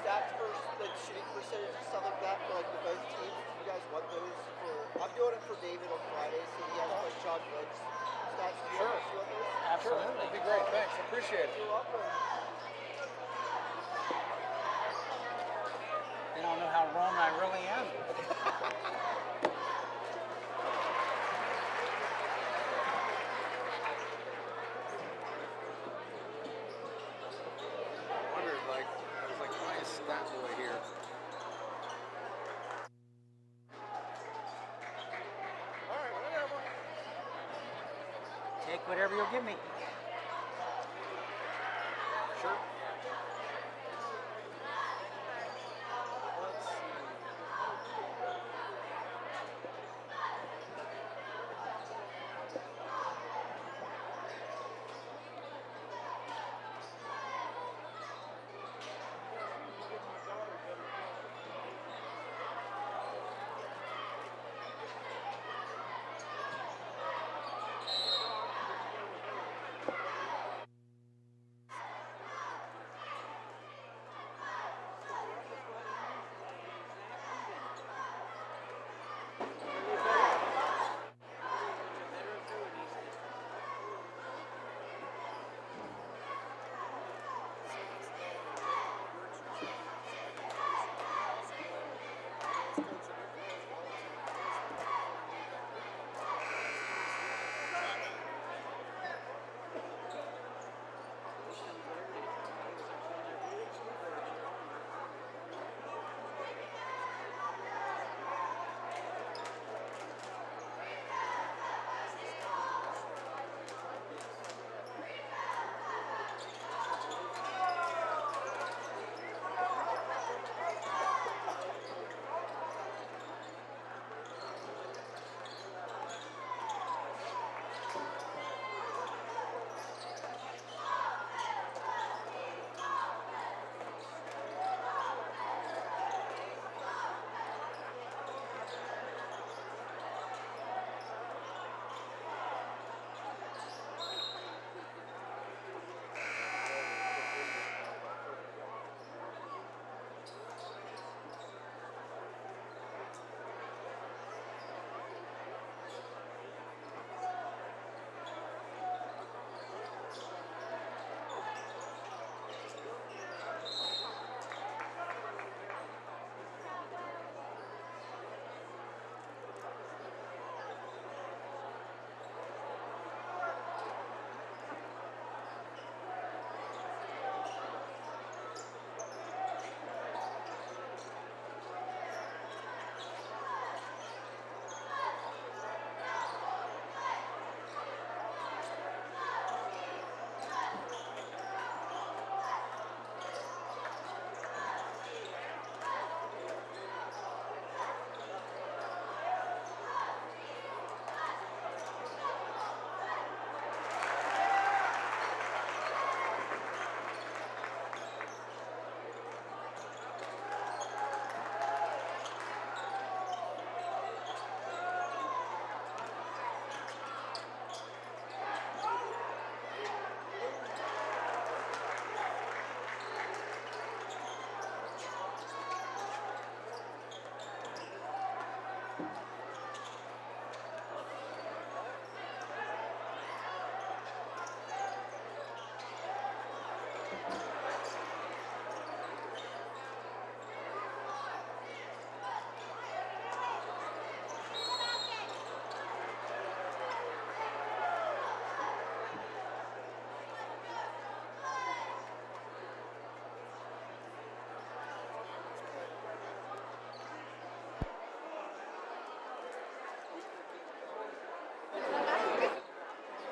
Stats for like shooting percentage and stuff like that for like the both teams. You guys want those for? I'm doing it for David on Friday, so he has like John Glenn's stats. Sure. Absolutely. That'd be great. Thanks. Appreciate it. You're welcome. They don't know how wrong I really am. Take whatever you'll give me. Sure.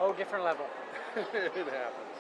Oh, different level. It happens.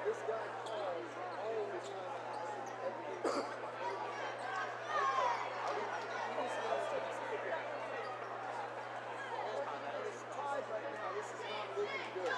This guy calls all the time. Every game. It's tied right now. This is not looking good.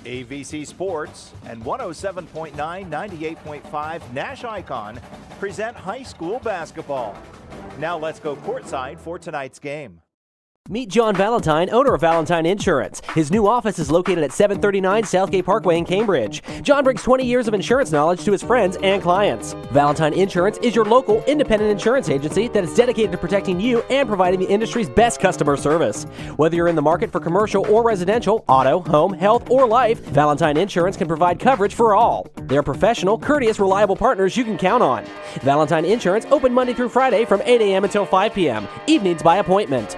AVC Sports and 107.9, 98.5 NASH Icon present high school basketball. Now let's go courtside for tonight's game. Meet John Valentine, owner of Valentine Insurance. His new office is located at 739 Southgate Parkway in Cambridge. John brings 20 years of insurance knowledge to his friends and clients. Valentine Insurance is your local independent insurance agency that is dedicated to protecting you and providing the industry's best customer service. Whether you're in the market for commercial or residential, auto, home, health, or life, Valentine Insurance can provide coverage for all. They're professional, courteous, reliable partners you can count on. Valentine Insurance open Monday through Friday from 8 a.m. until 5 p.m. Evenings by appointment.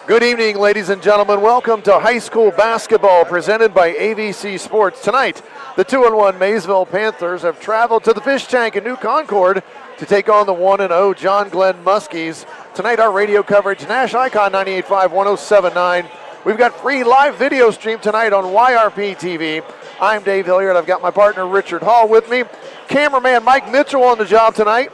Good evening, ladies and gentlemen. Welcome to high school basketball presented by AVC Sports. Tonight, the 2-1 Maysville Panthers have traveled to the Fish Tank in New Concord to take on the 1-0 John Glenn Muskies. Tonight, our radio coverage, NASH Icon 98.5, 107.9. We've got free live video stream tonight on YRPtv. I'm Dave Hilliard. I've got my partner Richard Hall with me. Cameraman Mike Mitchell on the job tonight.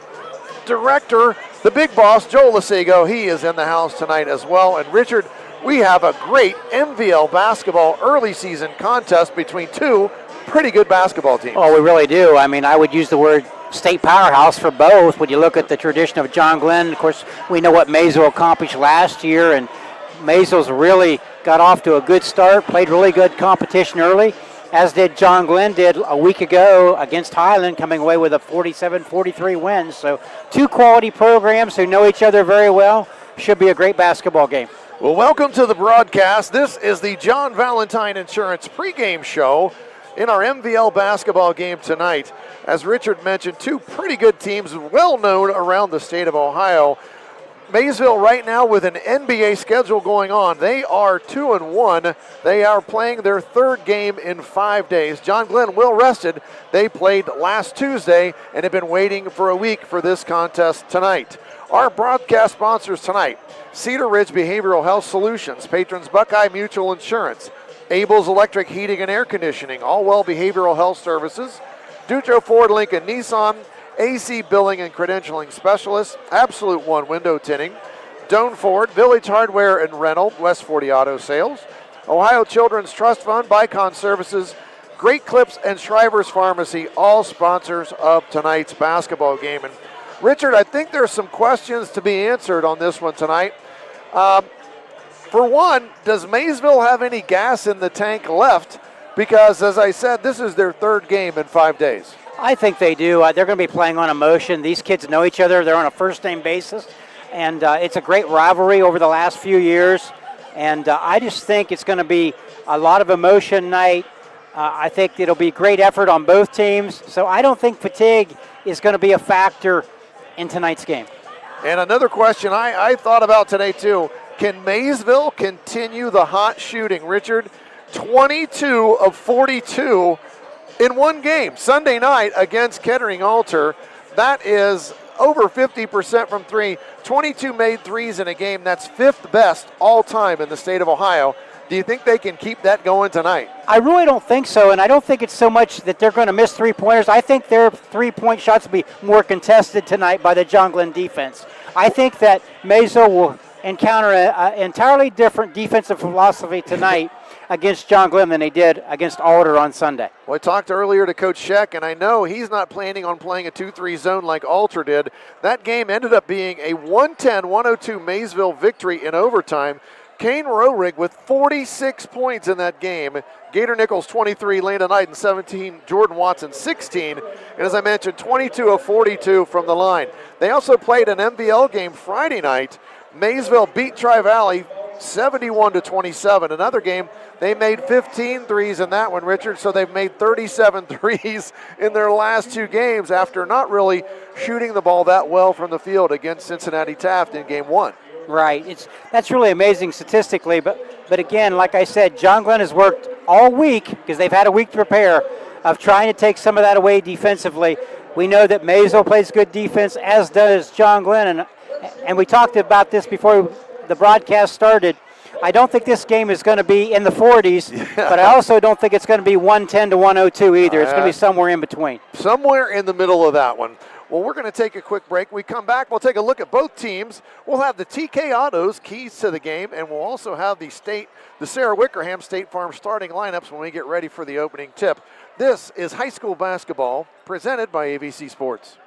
Director, the big boss, Joel Lasigo, he is in the house tonight as well. And Richard, we have a great MVL basketball early season contest between two pretty good basketball teams. Oh, we really do. I mean, I would use the word state powerhouse for both. When you look at the tradition of John Glenn, of course, we know what Maysville accomplished last year, and Maysville's really got off to a good start, played really good competition early, as did John Glenn did a week ago against Highland, coming away with a 47-43 win. So two quality programs who know each other very well. Should be a great basketball game. Well, welcome to the broadcast. This is the John Valentine Insurance pregame show in our MVL basketball game tonight. As Richard mentioned, two pretty good teams, well known around the state of Ohio. Maysville right now with an NBA schedule going on. They are 2-1. They are playing their third game in 5 days. John Glenn well rested. They played last Tuesday and have been waiting for a week for this contest tonight. Our broadcast sponsors tonight: Cedar Ridge Behavioral Health Solutions, patrons Buckeye Mutual Insurance, Abel's Electric Heating and Air Conditioning, Allwell Behavioral Health Services, Dutro Ford Lincoln Nissan, AC Billing and Credentialing Specialists, Absolute One Window Tinting, Doan Ford, Village Hardware and Rental, West 40 Auto Sales, Ohio Children's Trust Fund, Bicon Services, Great Clips and Shriver's Pharmacy, all sponsors of tonight's basketball game. And Richard, I think there's some questions to be answered on this one tonight. For one, does Maysville have any gas in the tank left? Because, as I said, this is their third game in 5 days. I think they do. They're going to be playing on emotion. These kids know each other. They're on a first-name basis. And it's a great rivalry over the last few years. And I just think it's going to be a lot of emotion night. I think it'll be great effort on both teams. So I don't think fatigue is going to be a factor in tonight's game. And another question I thought about today, too. Can Maysville continue the hot shooting? Richard, 22 of 42 in one game, Sunday night against Kettering Alter. That is over 50% from three. 22 made threes in a game. That's fifth best all time in the state of Ohio. Do you think they can keep that going tonight? I really don't think so, and I don't think it's so much that they're going to miss three-pointers. I think their three-point shots will be more contested tonight by the John Glenn defense. I think that Maysville will encounter an entirely different defensive philosophy tonight against John Glenn than they did against Alder on Sunday. Well, I talked earlier to Coach Scheck, and I know he's not planning on playing a 2-3 zone like Alter did. That game ended up being a 110-102 Maysville victory in overtime. Kane Rohrig with 46 points in that game. Gator Nichols 23, Landon Knight 17, Jordan Watson 16, and as I mentioned, 22 of 42 from the line. They also played an MVL game Friday night. Maysville beat Tri-Valley 71-27. Another game, they made 15 threes in that one, Richard, so they've made 37 threes in their last two games after not really shooting the ball that well from the field against Cincinnati Taft in game one. Right. That's really amazing statistically, but again, like I said, John Glenn has worked all week, because they've had a week to prepare, of trying to take some of that away defensively. We know that Maysville plays good defense, as does John Glenn, and we talked about this before the broadcast started. I don't think this game is going to be in the 40s, but I also don't think it's going to be 110-102 either. It's going to be somewhere in between. Somewhere in the middle of that one. Well, we're going to take a quick break. When we come back, we'll take a look at both teams. We'll have the TK Autos keys to the game, and we'll also have the Sarah Wickerham State Farm starting lineups when we get ready for the opening tip. This is high school basketball presented by ABC Sports.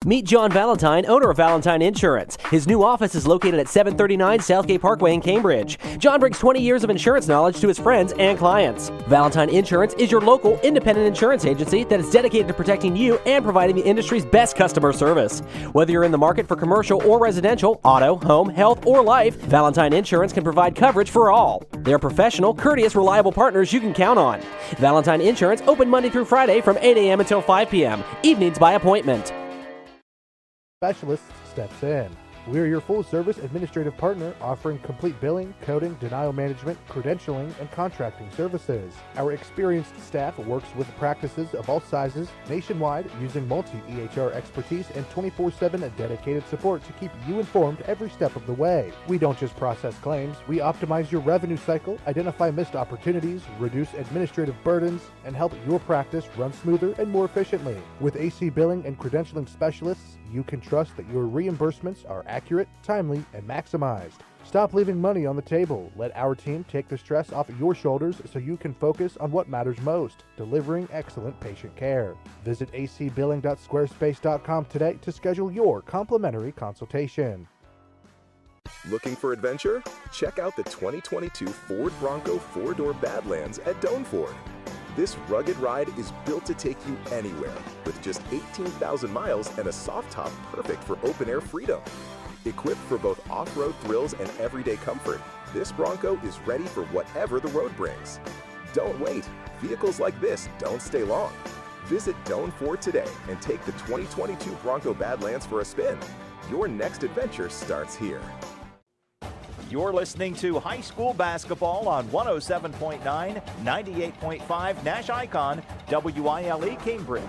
Meet John Valentine, owner of Valentine Insurance. His new office is located at 739 Southgate Parkway in Cambridge. John brings 20 years of insurance knowledge to his friends and clients. Valentine Insurance is your local independent insurance agency that is dedicated to protecting you and providing the industry's best customer service. Whether you're in the market for commercial or residential, auto, home, health, or life, Valentine Insurance can provide coverage for all. They're professional, courteous, reliable partners you can count on. Valentine Insurance open Monday through Friday from 8 a.m. until 5 p.m. Evenings by appointment. Specialist steps in. We're your full-service administrative partner offering complete billing, coding, denial management, credentialing, and contracting services. Our experienced staff works with practices of all sizes nationwide using multi-EHR expertise and 24/7 dedicated support to keep you informed every step of the way. We don't just process claims, we optimize your revenue cycle, identify missed opportunities, reduce administrative burdens, and help your practice run smoother and more efficiently. With AC billing and credentialing specialists, you can trust that your reimbursements are accurate, timely, and maximized. Stop leaving money on the table. Let our team take the stress off your shoulders so you can focus on what matters most, delivering excellent patient care. Visit acbilling.squarespace.com today to schedule your complimentary consultation. Looking for adventure? Check out the 2022 Ford Bronco 4-door Badlands at Doane Ford. This rugged ride is built to take you anywhere with just 18,000 miles and a soft top perfect for open-air freedom. Equipped for both off-road thrills and everyday comfort, this Bronco is ready for whatever the road brings. Don't wait. Vehicles like this don't stay long. Visit Doane Ford today and take the 2022 Bronco Badlands for a spin. Your next adventure starts here. You're listening to high school basketball on 107.9, 98.5 NASH Icon, WYLE Cambridge.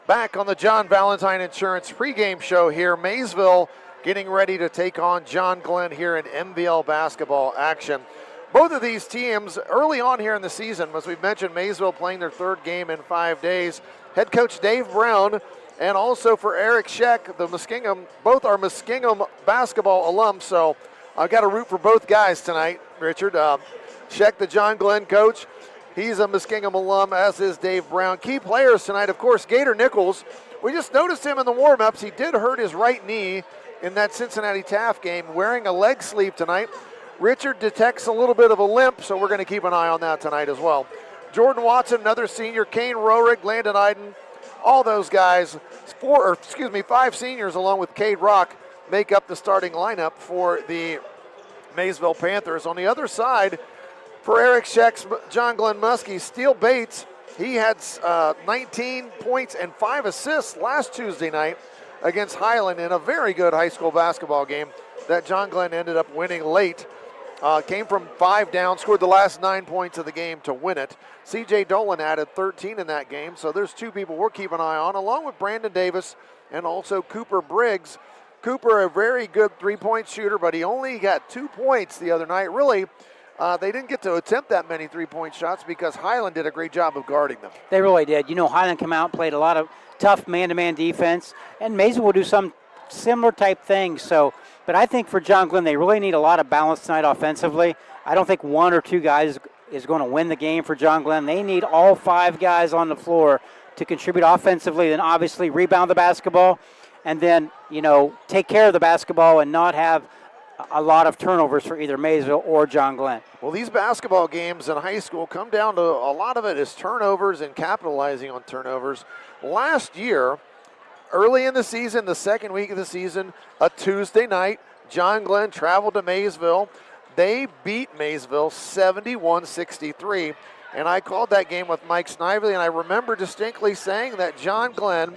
Back on the John Valentine Insurance pregame show here. Maysville getting ready to take on John Glenn here in MVL basketball action. Both of these teams early on here in the season, as we've mentioned, Maysville playing their third game in 5 days. Head coach Dave Brown, and also for Eric Scheck, the Muskingum, both are Muskingum basketball alums, so I've got to root for both guys tonight, Richard. Scheck, the John Glenn coach, he's a Muskingum alum, as is Dave Brown. Key players tonight, of course, Gator Nichols. We just noticed him in the warm-ups. He did hurt his right knee in that Cincinnati Taft game, wearing a leg sleeve tonight. Richard detects a little bit of a limp, so we're going to keep an eye on that tonight as well. Jordan Watson, another senior, Kane Rohrig, Landon Iden, all those guys, 5 seniors along with Cade Rock make up the starting lineup for the Maysville Panthers. On the other side, for Eric Scheck's John Glenn Muskies, Steele Bates, he had 19 points and 5 assists last Tuesday night against Highland in a very good high school basketball game that John Glenn ended up winning late. Came from 5 down, scored the last 9 points of the game to win it. C.J. Dolan added 13 in that game, so there's 2 people we'll keep an eye on, along with Brandon Davis and also Cooper Briggs. Cooper, a very good three-point shooter, but he only got 2 points the other night. Really, they didn't get to attempt that many three-point shots because Highland did a great job of guarding them. They really did. You know, Highland come out and played a lot of tough man-to-man defense, and Maysville will do some similar type things. So, but I think for John Glenn, they really need a lot of balance tonight offensively. I don't think 1 or 2 guys is going to win the game for John Glenn. They need all 5 guys on the floor to contribute offensively, then obviously rebound the basketball, and then, you know, take care of the basketball and not have a lot of turnovers for either Maysville or John Glenn. Well, these basketball games in high school come down to a lot of it is turnovers and capitalizing on turnovers. Last year, early in the season, the second week of the season, a Tuesday night, John Glenn traveled to Maysville. They beat Maysville 71-63, and I called that game with Mike Snively, and I remember distinctly saying that John Glenn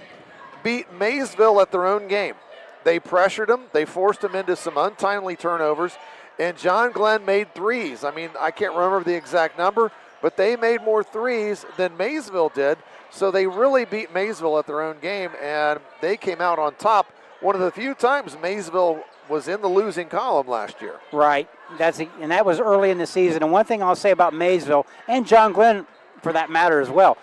beat Maysville at their own game. They pressured them, they forced them into some untimely turnovers, and John Glenn made threes. I mean, I can't remember the exact number, but they made more threes than Maysville did, so they really beat Maysville at their own game, and they came out on top. One of the few times Maysville was in the losing column last year. Right, and that was early in the season. And one thing I'll say about Maysville, and John Glenn for that matter as well,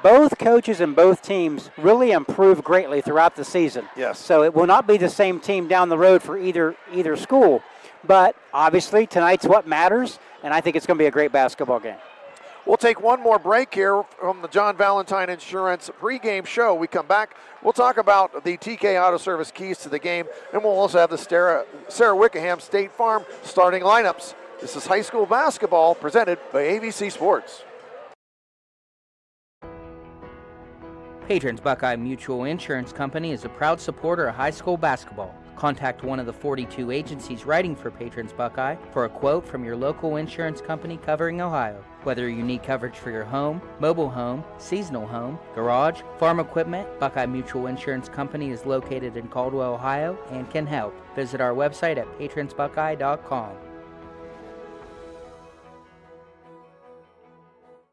both coaches and both teams really improved greatly throughout the season. Yes. So it will not be the same team down the road for either school. But obviously tonight's what matters, and I think it's going to be a great basketball game. We'll take one more break here from the John Valentine Insurance pregame show. We come back, we'll talk about the TK Auto Service keys to the game, and we'll also have the Sarah Wickham State Farm starting lineups. This is high school basketball presented by AVC Sports. Patrons Buckeye Mutual Insurance Company is a proud supporter of high school basketball. Contact one of the 42 agencies writing for Patrons Buckeye for a quote from your local insurance company covering Ohio. Whether you need coverage for your home, mobile home, seasonal home, garage, farm equipment, Buckeye Mutual Insurance Company is located in Caldwell, Ohio and can help. Visit our website at patronsbuckeye.com.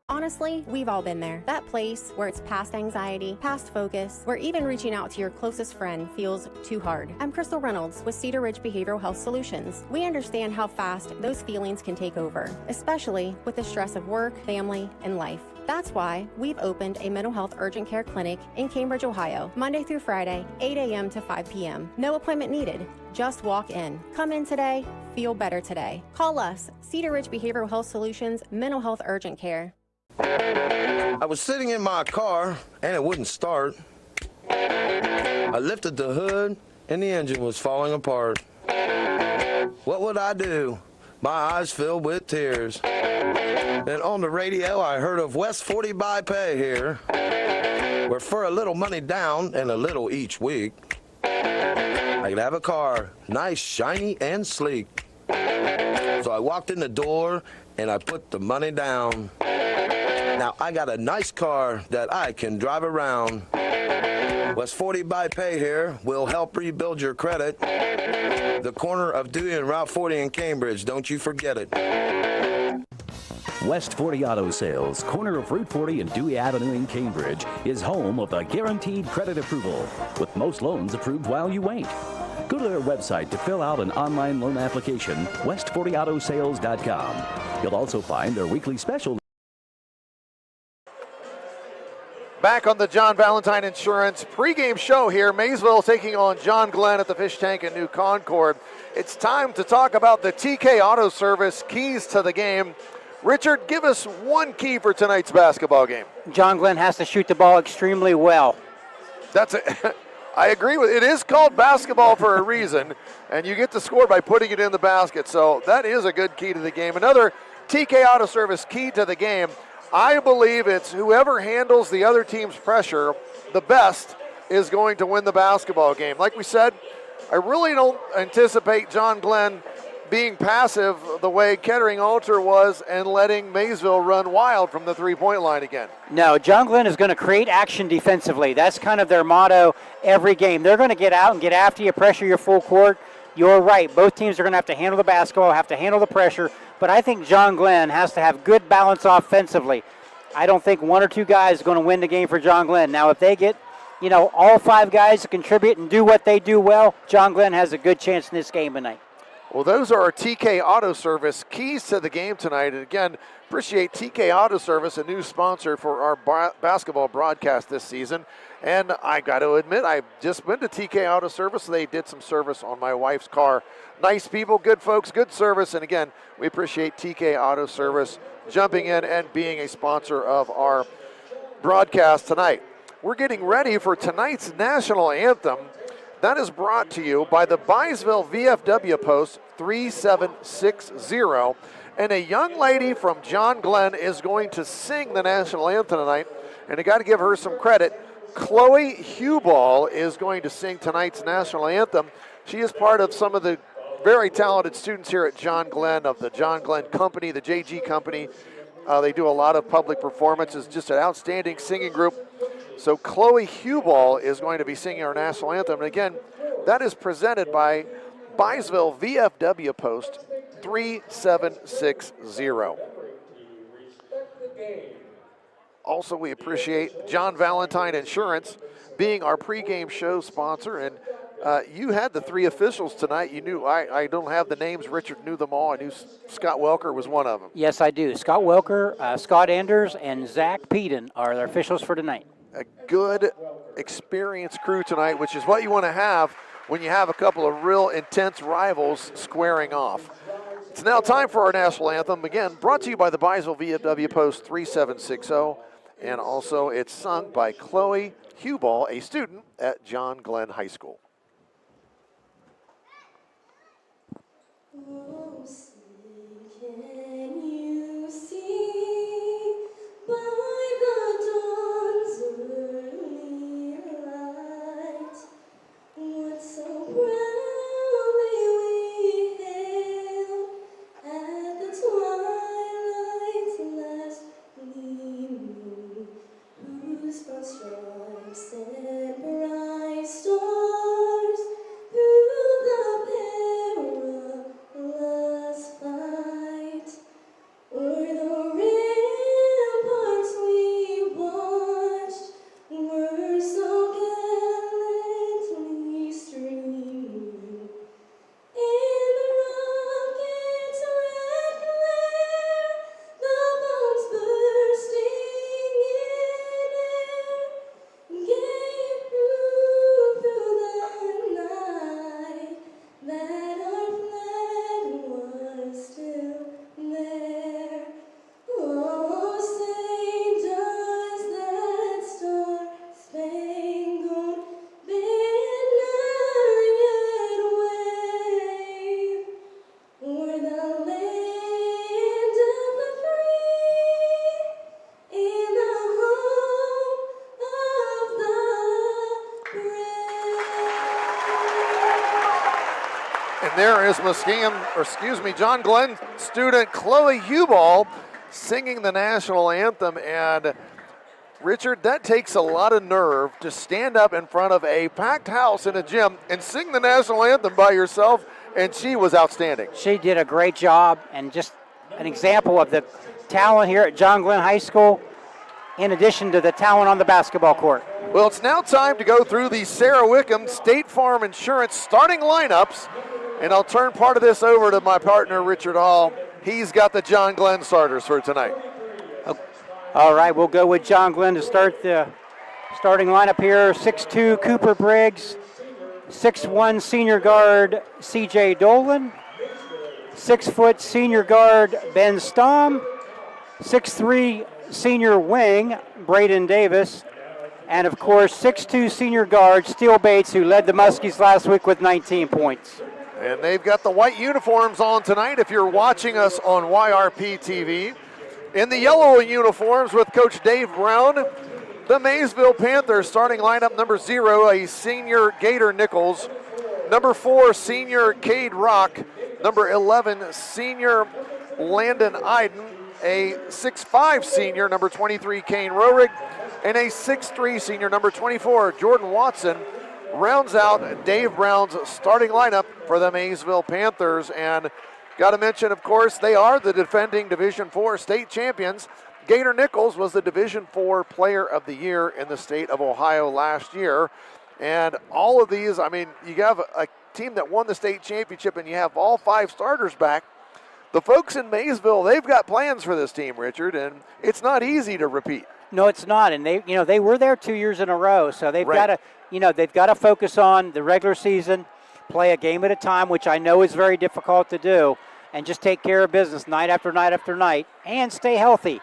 Honestly, we've all been there. That place where it's past anxiety, past focus, where even reaching out to your closest friend feels too hard. I'm Crystal Reynolds with Cedar Ridge Behavioral Health Solutions. We understand how fast those feelings can take over, especially with the stress of work, family, and life. That's why we've opened a mental health urgent care clinic in Cambridge, Ohio, Monday through Friday, 8 a.m. to 5 p.m. No appointment needed. Just walk in. Come in today, feel better today. Call us, Cedar Ridge Behavioral Health Solutions, Mental Health Urgent Care. I was sitting in my car and it wouldn't start. I lifted the hood and the engine was falling apart. What would I do? My eyes filled with tears. Then on the radio I heard of West 40 by Pay here, where for a little money down and a little each week, I could have a car, nice, shiny, and sleek. So I walked in the door and I put the money down. Now I got a nice car that I can drive around. West 40 by Pay here will help rebuild your credit. The corner of Dewey and Route 40 in Cambridge, don't you forget it. West 40 Auto Sales, corner of Route 40 and Dewey Avenue in Cambridge, is home of the guaranteed credit approval, with most loans approved while you wait. Go to their website to fill out an online loan application, west40autosales.com. You'll also find their weekly special. Back on the John Valentine Insurance pregame show here. Maysville taking on John Glenn at the Fish Tank in New Concord. It's time to talk about the TK Auto Service keys to the game. Richard, give us one key for tonight's basketball game. John Glenn has to shoot the ball extremely well. That's it. I agree with it. It is called basketball for a reason, and you get to score by putting it in the basket. So that is a good key to the game. Another TK Auto Service key to the game. I believe it's whoever handles the other team's pressure the best is going to win the basketball game. Like we said, I really don't anticipate John Glenn being passive the way Kettering Alter was and letting Maysville run wild from the three-point line again. No, John Glenn is going to create action defensively. That's kind of their motto every game. They're going to get out and get after you, pressure your full court. You're right. Both teams are going to have to handle the basketball, have to handle the pressure. But I think John Glenn has to have good balance offensively. I don't think one or two guys are going to win the game for John Glenn. Now, if they get, all five guys to contribute and do what they do well, John Glenn has a good chance in this game tonight. Well, those are our TK Auto Service keys to the game tonight. And again, appreciate TK Auto Service, a new sponsor for our basketball broadcast this season. And I got to admit, I've just been to TK Auto Service. They did some service on my wife's car. Nice people, good folks, good service. And again, we appreciate TK Auto Service jumping in and being a sponsor of our broadcast tonight. We're getting ready for tonight's national anthem. That is brought to you by the Byesville VFW Post 3760. And a young lady from John Glenn is going to sing the national anthem tonight. And I got to give her some credit. Chloe Huball is going to sing tonight's national anthem. She is part of some of the very talented students here at John Glenn of the John Glenn Company, the JG Company. They do a lot of public performances, just an outstanding singing group. So Chloe Huball is going to be singing our national anthem. And again, that is presented by Byesville VFW Post 3760. Also, we appreciate John Valentine Insurance being our pregame show sponsor. And You had the 3 officials tonight. You knew, I don't have the names. Richard knew them all. I knew Scott Welker was one of them. Yes, I do. Scott Welker, Scott Anders, and Zach Peden are their officials for tonight. A good, experienced crew tonight, which is what you want to have when you have a couple of real intense rivals squaring off. It's now time for our national anthem. Again, brought to you by the Maysville VFW Post 3760. And also it's sung by Chloe Huball, a student at John Glenn High School. Oh, see, can you see by the dawn's early light what so proudly we hailed at the twilight's last gleaming, whose broad stripes and bright stars through the perilous fight o'er the ramparts we watched were so gallantly streaming, and the rocket's red glare, the bombs bursting in air, gave proof through the night that our flag was still there. Oh, say does that star-spangled banner yet wave o'er the land of the free and the home of the brave? And there is John Glenn student Chloe Huball singing the national anthem. And Richard, that takes a lot of nerve to stand up in front of a packed house in a gym and sing the national anthem by yourself, and she was outstanding. She did a great job, and just an example of the talent here at John Glenn High School, in addition to the talent on the basketball court. Well, it's now time to go through the Sarah Wickham State Farm Insurance starting lineups, and I'll turn part of this over to my partner, Richard Hall. He's got the John Glenn starters for tonight. All right, we'll go with John Glenn to start the starting lineup here. 6'2", Cooper Briggs. 6'1", senior guard, C.J. Dolan. 6' senior guard, Ben Stamm. 6'3", senior wing, Braden Davis. And, of course, 6'2", senior guard, Steele Bates, who led the Muskies last week with 19 points. And they've got the white uniforms on tonight if you're watching us on YRPtv. In the yellow uniforms with Coach Dave Brown, the Maysville Panthers starting lineup: number 0, a senior Gator Nichols. Number 4, senior Cade Rock. Number 11, senior Landon Iden. A 6'5", senior, number 23, Kane Roerig. And a 6'3", senior, number 24, Jordan Watson, rounds out Dave Brown's starting lineup for the Maysville Panthers. And got to mention, of course, they are the defending Division IV state champions. Gator Nichols was the Division IV Player of the Year in the state of Ohio last year. And all of these, I mean, you have a team that won the state championship and you have all 5 starters back. The folks in Maysville, they've got plans for this team, Richard, and it's not easy to repeat. No, it's not, and they were there 2 years in a row, so they've got to focus on the regular season, play a game at a time, which I know is very difficult to do, and just take care of business night after night after night, and stay healthy.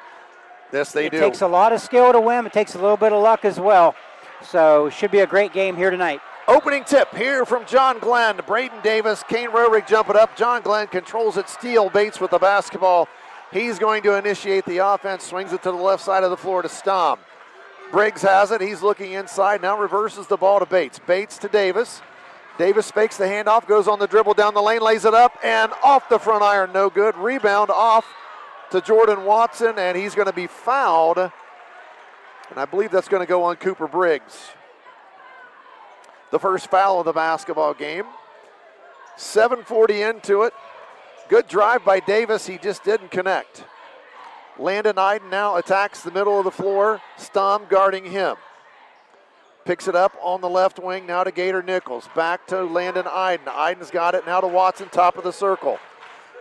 Yes, they do. It takes a lot of skill to win. It takes a little bit of luck as well. So it should be a great game here tonight. Opening tip here from John Glenn. Braden Davis, Kane Roerig jump it up. John Glenn controls it. Steele Bates with the basketball. He's going to initiate the offense. Swings it to the left side of the floor to Stamm. Briggs has it. He's looking inside. Now reverses the ball to Bates. Bates to Davis. Davis fakes the handoff. Goes on the dribble down the lane. Lays it up. And off the front iron. No good. Rebound off to Jordan Watson. And he's going to be fouled. And I believe that's going to go on Cooper Briggs. The first foul of the basketball game. 7:40 into it. Good drive by Davis. He just didn't connect. Landon Iden now attacks the middle of the floor. Stamm guarding him. Picks it up on the left wing, now to Gator Nichols. Back to Landon Iden. Iden's got it, now to Watson, top of the circle.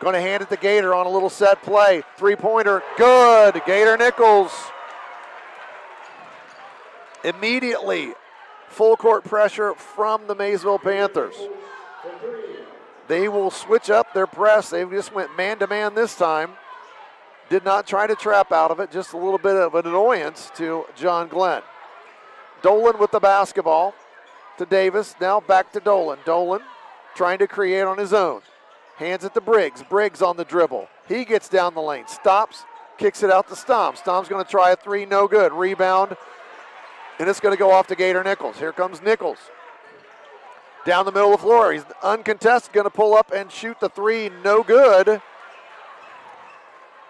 Going to hand it to Gator on a little set play. Three-pointer, good. Gator Nichols. Immediately, full court pressure from the Maysville Panthers. They will switch up their press. They just went man-to-man this time. Did not try to trap out of it, just a little bit of an annoyance to John Glenn. Dolan with the basketball to Davis. Now back to Dolan. Dolan trying to create on his own. Hands it to Briggs. Briggs on the dribble. He gets down the lane. Stops. Kicks it out to Stomp. Stomp's going to try a three. No good. Rebound. And it's going to go off to Gator Nichols. Here comes Nichols. Down the middle of the floor. He's uncontested. Going to pull up and shoot the three. No good.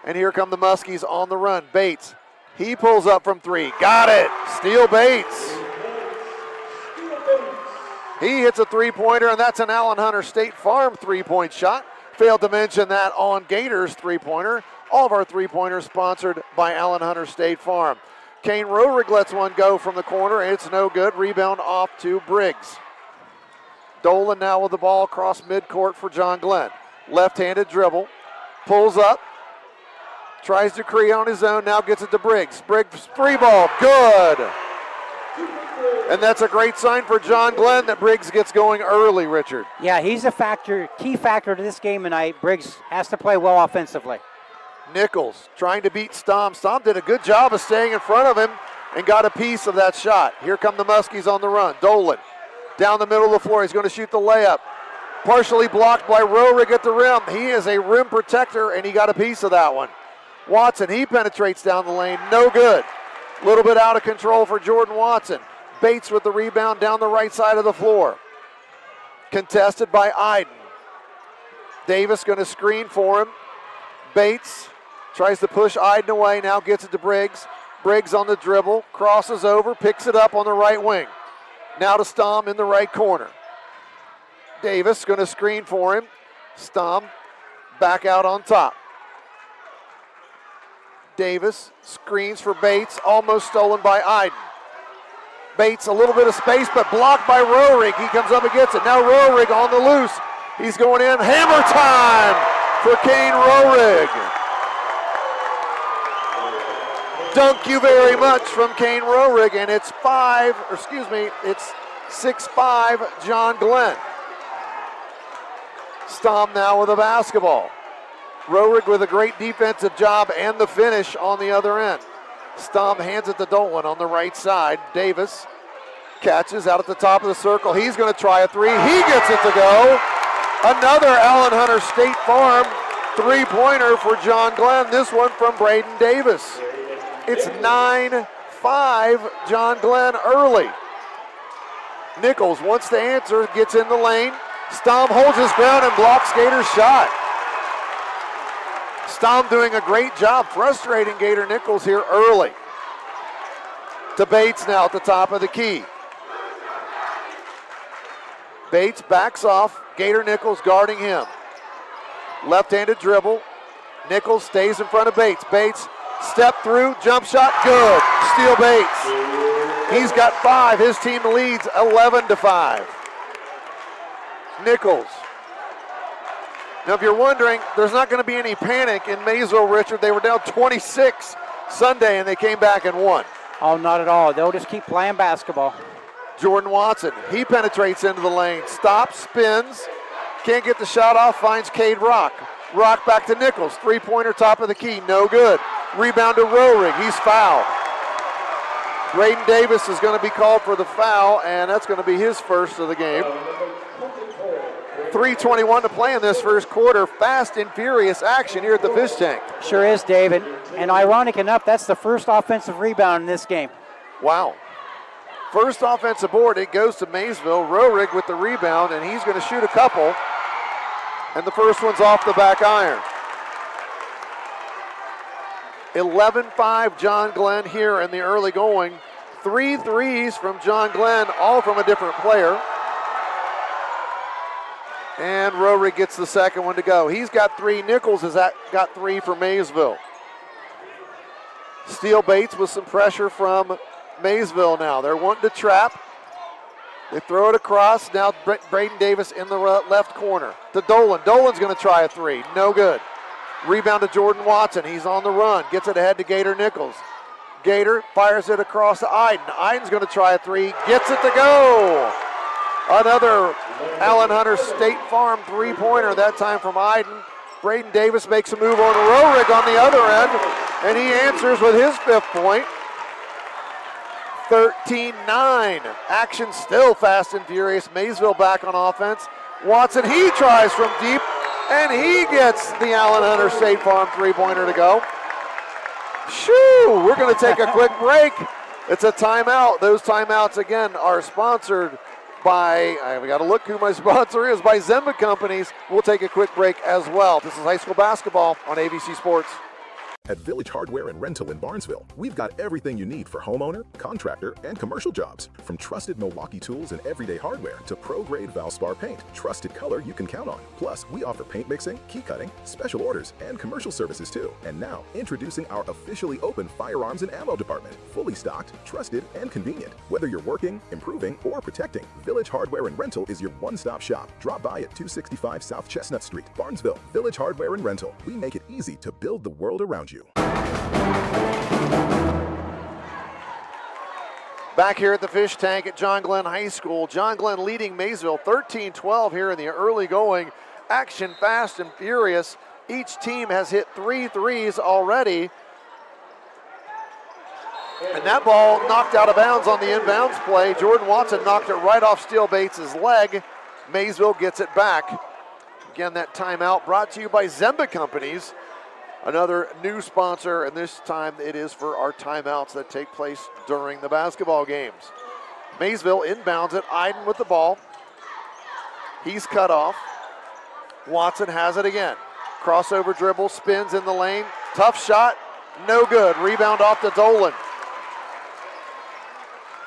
And here come the Muskies on the run. Bates. He pulls up from three. Got it. Steele Bates. He hits a three-pointer, and that's an Allen Hunter State Farm three-point shot. Failed to mention that on Gators three-pointer. All of our three-pointers sponsored by Allen Hunter State Farm. Kane Roerig lets one go from the corner. It's no good. Rebound off to Briggs. Dolan now with the ball across midcourt for John Glenn. Left-handed dribble. Pulls up. Tries to create on his own, now gets it to Briggs. Briggs, free ball, good. And that's a great sign for John Glenn that Briggs gets going early, Richard. Yeah, he's a key factor to this game tonight. Briggs has to play well offensively. Nichols trying to beat Stom. Stom did a good job of staying in front of him and got a piece of that shot. Here come the Muskies on the run. Dolan down the middle of the floor. He's going to shoot the layup. Partially blocked by Roerig at the rim. He is a rim protector, and he got a piece of that one. Watson, he penetrates down the lane, no good. A little bit out of control for Jordan Watson. Bates with the rebound down the right side of the floor. Contested by Iden. Davis going to screen for him. Bates tries to push Iden away, now gets it to Briggs. Briggs on the dribble, crosses over, picks it up on the right wing. Now to Stom in the right corner. Davis going to screen for him. Stom back out on top. Davis screens for Bates, almost stolen by Iden. Bates, a little bit of space, but blocked by Roerig. He comes up and gets it. Now Roerig on the loose. He's going in. Hammer time for Kane Roerig. Thank you very much from Kane Roerig, and it's 6-5 John Glenn. Stom now with the basketball. Roerig with a great defensive job and the finish on the other end. Stom hands it to Dolan on the right side. Davis catches out at the top of the circle. He's going to try a three. He gets it to go. Another Allen Hunter State Farm three-pointer for John Glenn. This one from Braden Davis. It's 9-5 John Glenn early. Nichols wants to answer, gets in the lane. Stom holds his ground and blocks Gator's shot. Stom doing a great job frustrating Gator Nichols here early. To Bates now at the top of the key. Bates backs off. Gator Nichols guarding him. Left-handed dribble. Nichols stays in front of Bates. Bates step through, jump shot, good. Steele Bates. He's got 5. His team leads 11-5. Nichols. Now, if you're wondering, there's not going to be any panic in Maysville, Richard. They were down 26 Sunday, and they came back and won. Oh, not at all. They'll just keep playing basketball. Jordan Watson, he penetrates into the lane, stops, spins, can't get the shot off, finds Cade Rock. Rock back to Nichols, three-pointer top of the key, no good. Rebound to Roerig, he's fouled. Braden Davis is going to be called for the foul, and that's going to be his first of the game. 3:21 to play in this first quarter. Fast and furious action here at the Fish Tank. Sure is, David. And ironic enough, that's the first offensive rebound in this game. Wow. First offensive board, it goes to Maysville. Roerig with the rebound, and he's going to shoot a couple. And the first one's off the back iron. 11-5 John Glenn here in the early going. 3 threes from John Glenn, all from a different player. And Roerig gets the second one to go. He's got 3. Nichols has got 3 for Maysville. Steele Bates with some pressure from Maysville now. They're wanting to trap. They throw it across. Now Braden Davis in the left corner to Dolan. Dolan's going to try a three. No good. Rebound to Jordan Watson. He's on the run. Gets it ahead to Gator Nichols. Gator fires it across to Iden. Iden's going to try a three. Gets it to go. Another Allen Hunter State Farm three-pointer, that time from Iden. Braden Davis makes a move on Rorig on the other end, and he answers with his 5th point. 13-9. Action still fast and furious. Maysville back on offense. Watson, he tries from deep, and he gets the Allen Hunter State Farm three-pointer to go. Shoo! We're going to take a quick break. It's a timeout. Those timeouts, again, are sponsored by, we got to look who my sponsor is, by Zemba Companies. We'll take a quick break as well. This is high school basketball on ABC Sports. At Village Hardware and Rental in Barnesville, we've got everything you need for homeowner, contractor, and commercial jobs. From trusted Milwaukee tools and everyday hardware to pro-grade Valspar paint, trusted color you can count on. Plus, we offer paint mixing, key cutting, special orders, and commercial services too. And now, introducing our officially open firearms and ammo department. Fully stocked, trusted, and convenient. Whether you're working, improving, or protecting, Village Hardware and Rental is your one-stop shop. Drop by at 265 South Chestnut Street, Barnesville. Village Hardware and Rental. We make it easy to build the world around you. Back here at the fish tank at John Glenn High School. John Glenn leading Maysville 13-12 here in the early going. Action fast and furious. Each team has hit 3 threes already. And that ball knocked out of bounds on the inbounds play. Jordan Watson knocked it right off Steele Bates' leg. Maysville gets it back. Again, that timeout brought to you by Zemba Companies. Another new sponsor, and this time it is for our timeouts that take place during the basketball games. Maysville inbounds it. Iden with the ball. He's cut off. Watson has it again. Crossover dribble, spins in the lane. Tough shot, no good. Rebound off to Dolan.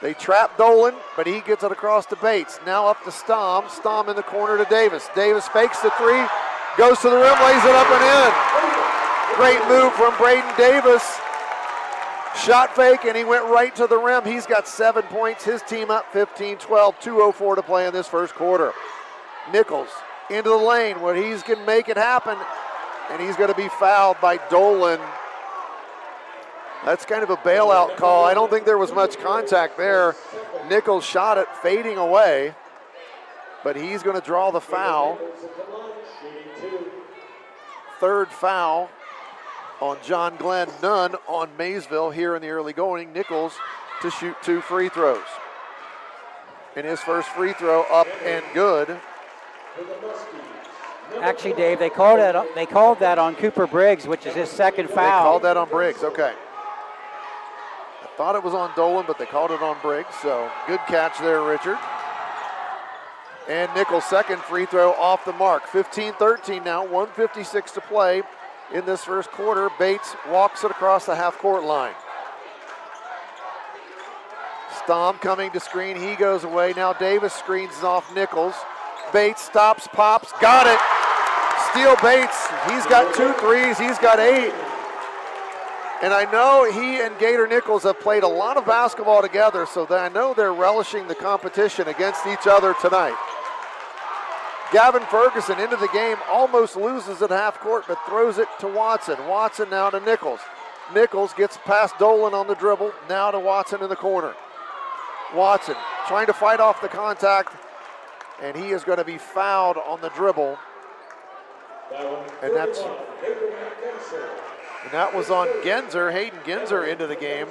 They trap Dolan, but he gets it across to Bates. Now up to Stom. Stom in the corner to Davis. Davis fakes the three, goes to the rim, lays it up and in. Great move from Braden Davis. Shot fake, and he went right to the rim. He's got 7 points. His team up 15-12, 2:04 to play in this first quarter. Nichols into the lane where he's going to make it happen, and he's going to be fouled by Dolan. That's kind of a bailout call. I don't think there was much contact there. Nichols shot it fading away, but he's going to draw the foul. Third foul on John Glenn, none on Maysville here in the early going. Nichols to shoot 2 free throws. And his first free throw up and good. Actually, Dave, they called that on Cooper Briggs, which is his second foul. They called that on Briggs, okay. I thought it was on Dolan, but they called it on Briggs, so good catch there, Richard. And Nichols' second free throw off the mark. 15-13 now, 1:56 to play in this first quarter. Bates walks it across the half-court line. Stom coming to screen, he goes away. Now Davis screens off Nichols. Bates stops, pops, got it. Steele Bates, he's got 2 threes, he's got 8. And I know he and Gator Nichols have played a lot of basketball together, so I know they're relishing the competition against each other tonight. Gavin Ferguson into the game, almost loses at half court, but throws it to Watson. Watson now to Nichols. Nichols gets past Dolan on the dribble, now to Watson in the corner. Watson trying to fight off the contact, and he is going to be fouled on the dribble. And that was on Genzer, Hayden Genzer into the game.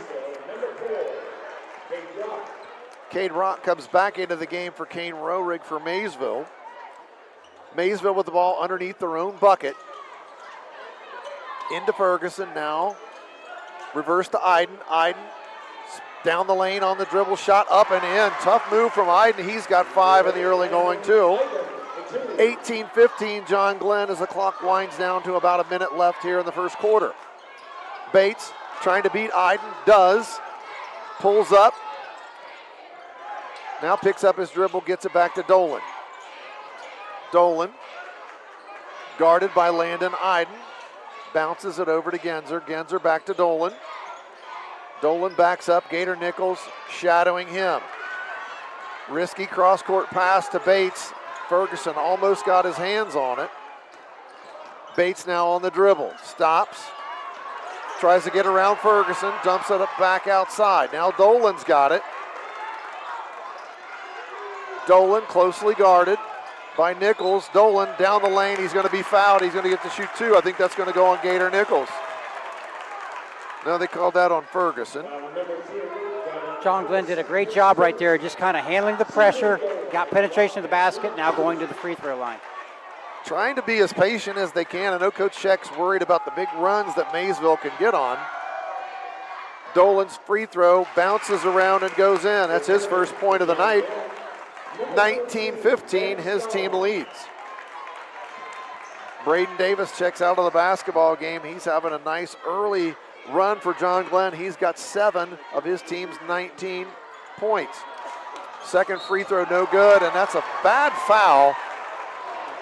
Cade Rock comes back into the game for Kane Rorig for Maysville. Maysville with the ball underneath their own bucket. Into Ferguson now. Reverse to Iden. Iden down the lane on the dribble, shot up and in. Tough move from Iden. He's got 5 in the early going too. 18-15 John Glenn as the clock winds down to about a minute left here in the first quarter. Bates trying to beat Iden, does. Pulls up. Now picks up his dribble, gets it back to Dolan. Dolan, guarded by Landon Iden, bounces it over to Genzer. Genzer back to Dolan. Dolan backs up, Gator Nichols shadowing him. Risky cross-court pass to Bates. Ferguson almost got his hands on it. Bates now on the dribble. Stops. Tries to get around Ferguson. Dumps it up back outside. Now Dolan's got it. Dolan closely guarded by Nichols. Dolan down the lane. He's going to be fouled. He's going to get to shoot two. I think that's going to go on Gator Nichols. No, they called that on Ferguson. John Glenn did a great job right there, just kind of handling the pressure, got penetration of the basket, now going to the free throw line. Trying to be as patient as they can. I know Coach Scheck's worried about the big runs that Maysville can get on. Dolan's free throw bounces around and goes in. That's his first point of the night. 19-15, his team leads. Braden Davis checks out of the basketball game. He's having a nice early run for John Glenn. He's got 7 of his team's 19 points. Second free throw, no good, and that's a bad foul.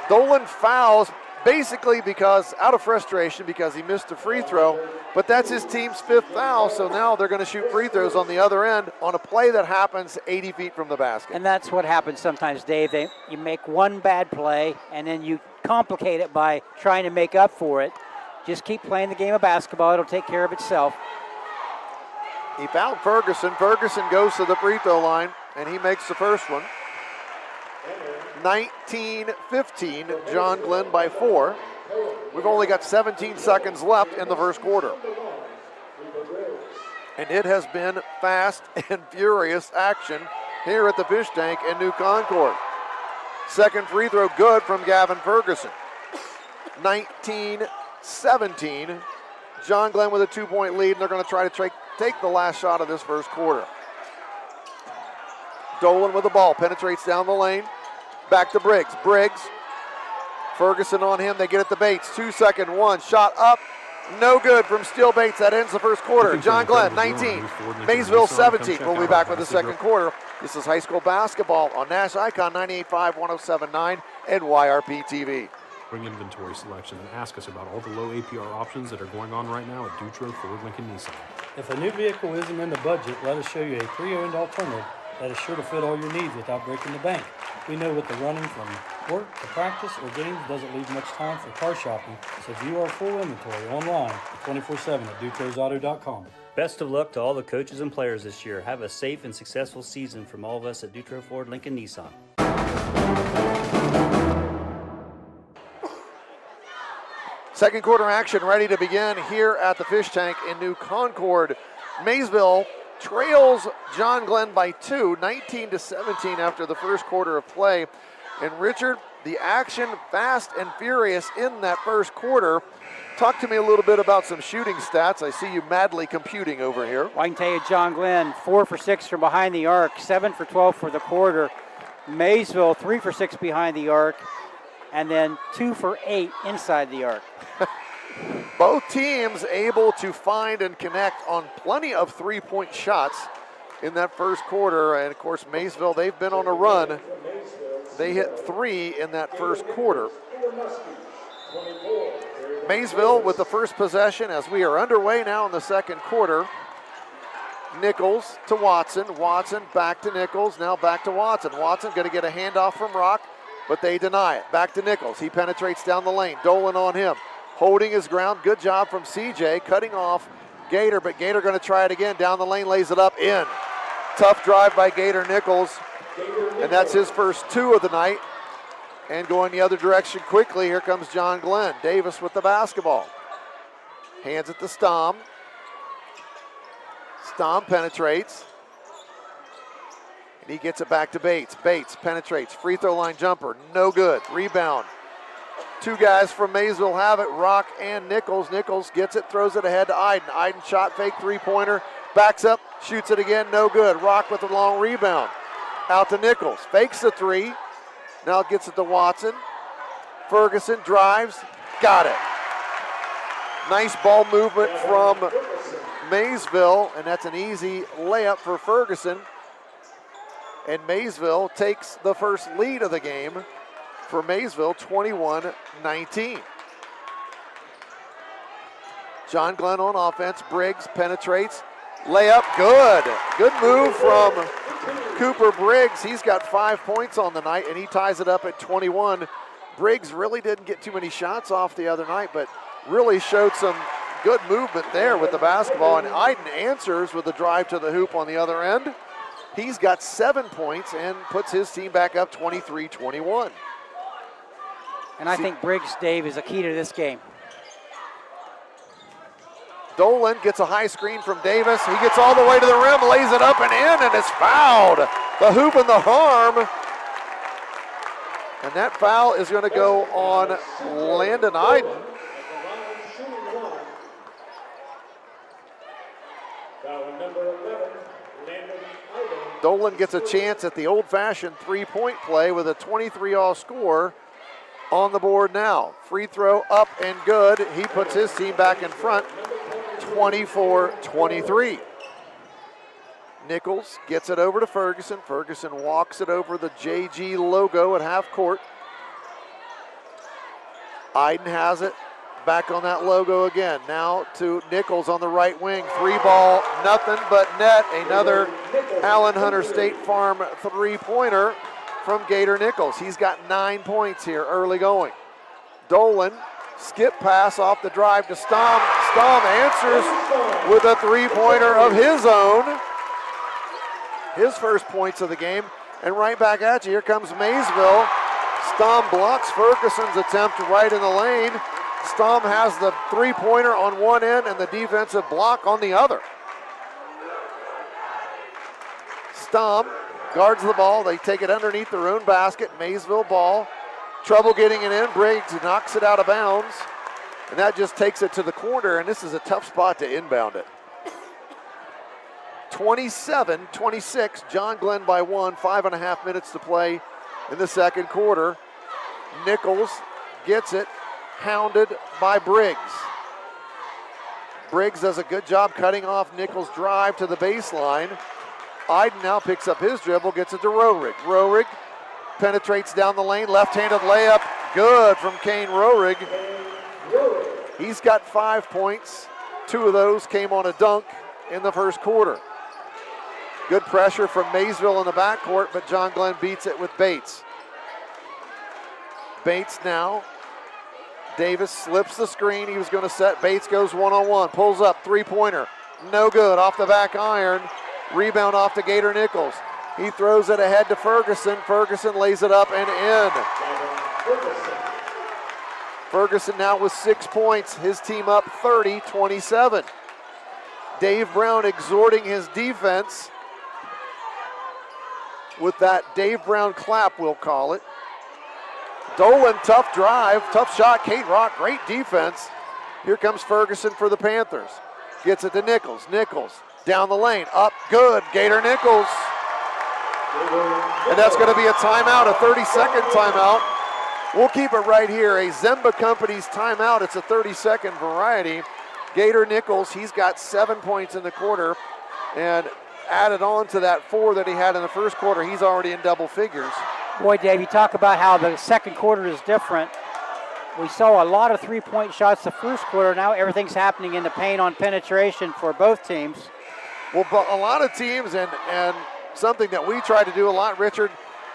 Dolan fouls basically because out of frustration because he missed a free throw, but that's his team's 5th foul, so now they're going to shoot free throws on the other end on a play that happens 80 feet from the basket. And that's what happens sometimes, Dave. You make one bad play, and then you complicate it by trying to make up for it. Just keep playing the game of basketball. It'll take care of itself. He fouled Ferguson. Ferguson goes to the free throw line, and he makes the first one. 19-15, John Glenn by 4. We've only got 17 seconds left in the first quarter. And it has been fast and furious action here at the Fish Tank in New Concord. Second free throw good from Gavin Ferguson. 19-17, John Glenn with a 2-point lead, and they're going to try to take the last shot of this first quarter. Dolan with the ball, penetrates down the lane. Back to Briggs. Briggs, Ferguson on him. They get it to Bates. 2-second one. Shot up. No good from Steele Bates. That ends the first quarter. John Glenn, 19. Maysville, 17. We'll be back with the second quarter. This is high school basketball on NASH Icon 98.5, 107.9, and YRPtv. Bring inventory selection and ask us about all the low APR options that are going on right now at Dutro Ford Lincoln Nissan. If a new vehicle isn't in the budget, let us show you a pre-owned alternative that is sure to fit all your needs without breaking the bank. We know with the running from work to practice or games doesn't leave much time for car shopping, so view our full inventory online 24/7 at dutrosauto.com. Best of luck to all the coaches and players this year. Have a safe and successful season from all of us at Dutro Ford Lincoln Nissan. Second quarter action ready to begin here at the Fish Tank in New Concord. Maysville trails John Glenn by 2, 19-17 after the first quarter of play. And Richard, the action fast and furious in that first quarter. Talk to me a little bit about some shooting stats. I see you madly computing over here. Well, I can tell you John Glenn, 4 for 6 from behind the arc, 7 for 12 for the quarter. Maysville, 3 for 6 behind the arc, and then 2 for 8 inside the arc. Both teams able to find and connect on plenty of three-point shots in that first quarter. And, of course, Maysville, they've been on a run. They hit 3 in that first quarter. Maysville with the first possession as we are underway now in the second quarter. Nichols to Watson. Watson back to Nichols. Now back to Watson. Watson going to get a handoff from Rock, but they deny it. Back to Nichols. He penetrates down the lane. Dolan on him. Holding his ground. Good job from CJ. Cutting off Gator, but Gator going to try it again. Down the lane, lays it up, in. Tough drive by Gator Nichols, and that's his first 2 of the night. And going the other direction quickly, here comes John Glenn. Davis with the basketball. Hands it to Stom. Stom penetrates. And he gets it back to Bates. Bates penetrates. Free throw line jumper. No good. Rebound. 2 guys from Maysville have it, Rock and Nichols. Nichols gets it, throws it ahead to Iden. Iden shot fake 3-pointer, backs up, shoots it again, no good. Rock with a long rebound. Out to Nichols, fakes the 3, now gets it to Watson. Ferguson drives, got it. Nice ball movement from Maysville, and that's an easy layup for Ferguson. And Maysville takes the first lead of the game. For Maysville, 21-19. John Glenn on offense. Briggs penetrates. Layup, good. Good move from Cooper Briggs, he's got 5 points on the night, and he ties it up at 21. Briggs really didn't get too many shots off the other night, but really showed some good movement there with the basketball. And Iden answers with a drive to the hoop on the other end. He's got 7 points and puts his team back up 23-21. And I think Briggs, Dave, is a key to this game. Dolan gets a high screen from Davis. He gets all the way to the rim, lays it up and in, and is fouled. The hoop and the harm. And that foul is going to go on Landon Iden. Dolan gets a chance at the old-fashioned three-point play with a 23-all score on the board now. Free throw up and good. He puts his team back in front, 24-23. Nichols gets it over to Ferguson. Ferguson walks it over the JG logo at half court. Iden has it. Back on that logo again. Now to Nichols on the right wing. 3-ball, nothing but net. Another Allen Hunter State Farm three-pointer from Gator Nichols. He's got 9 points here early going. Dolan, skip pass off the drive to Stom. Stom answers with a three-pointer of his own. His first points of the game. And right back at you, here comes Maysville. Stom blocks Ferguson's attempt right in the lane. Stom has the three-pointer on one end and the defensive block on the other. Stom guards the ball. They take it underneath their own basket. Maysville ball. Trouble getting it in. Briggs knocks it out of bounds. And that just takes it to the corner, and this is a tough spot to inbound it. 27-26, John Glenn by 1, 5.5 minutes to play in the second quarter. Nichols gets it, hounded by Briggs. Briggs does a good job cutting off Nichols' drive to the baseline. Iden now picks up his dribble, gets it to Rohrig. Rohrig penetrates down the lane, left-handed layup, good from Kane Rohrig. He's got 5 points. 2 of those came on a dunk in the first quarter. Good pressure from Maysville in the backcourt, but John Glenn beats it with Bates. Bates now. Davis slips the screen. He was going to set. Bates goes one-on-one. Pulls up. Three-pointer. No good. Off the back iron. Rebound off to Gator Nichols. He throws it ahead to Ferguson. Ferguson lays it up and in. Ferguson now with 6 points. His team up 30-27. Dave Brown exhorting his defense with that Dave Brown clap, we'll call it. Dolan, tough drive, tough shot. Kate Rock, great defense. Here comes Ferguson for the Panthers. Gets it to Nichols. Nichols down the lane, up, good. Gator Nichols. And that's going to be a timeout, a 30-second timeout. We'll keep it right here. A Zemba Company's timeout. It's a 30-second variety. Gator Nichols, he's got 7 points in the quarter, and added on to that 4 that he had in the first quarter, he's already in double figures. Boy, Dave, you talk about how the second quarter is different. We saw a lot of three-point shots the first quarter. Now everything's happening in the paint on penetration for both teams. Well, a lot of teams, and something that we try to do a lot, Richard,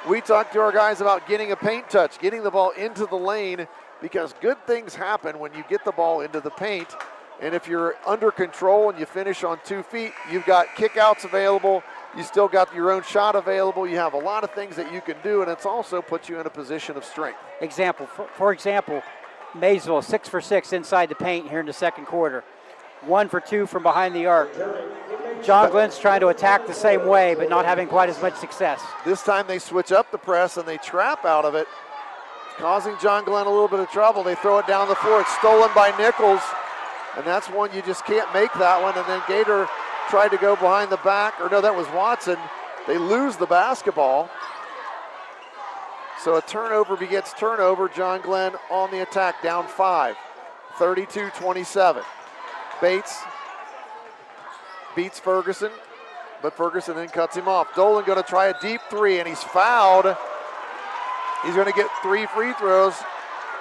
we talk to our guys about getting a paint touch, getting the ball into the lane, because good things happen when you get the ball into the paint. And if you're under control and you finish on 2 feet, you've got kickouts available. You still got your own shot available. You have a lot of things that you can do, and it's also puts you in a position of strength. For example, Maysville 6 for 6 inside the paint here in the second quarter. 1 for 2 from behind the arc. John Glenn's trying to attack the same way, but not having quite as much success. This time they switch up the press and they trap out of it, causing John Glenn a little bit of trouble. They throw it down the floor. It's stolen by Nichols. And that's one you just can't make that one. And then Gator tried to go behind the back. Or no, that was Watson. They lose the basketball. So a turnover begets turnover. John Glenn on the attack, down 5. 32-27. Bates beats Ferguson, but Ferguson then cuts him off. Dolan going to try a deep 3, and he's fouled. He's going to get 3 free throws.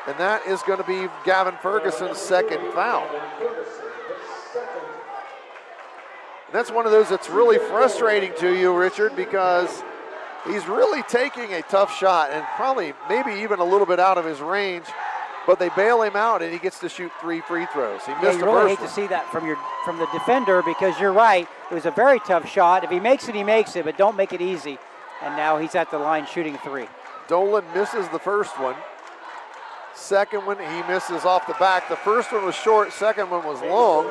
And that is going to be Gavin Ferguson's second foul. That's one of those that's really frustrating to you, Richard, because he's really taking a tough shot and probably maybe even a little bit out of his range, but they bail him out and he gets to shoot 3 free throws. He missed the you really first hate one. to see that from the defender, because you're right. It was a very tough shot. If he makes it, he makes it, but don't make it easy. And now he's at the line shooting 3. Dolan misses the first one. Second one, he misses off the back. The first one was short, second one was long.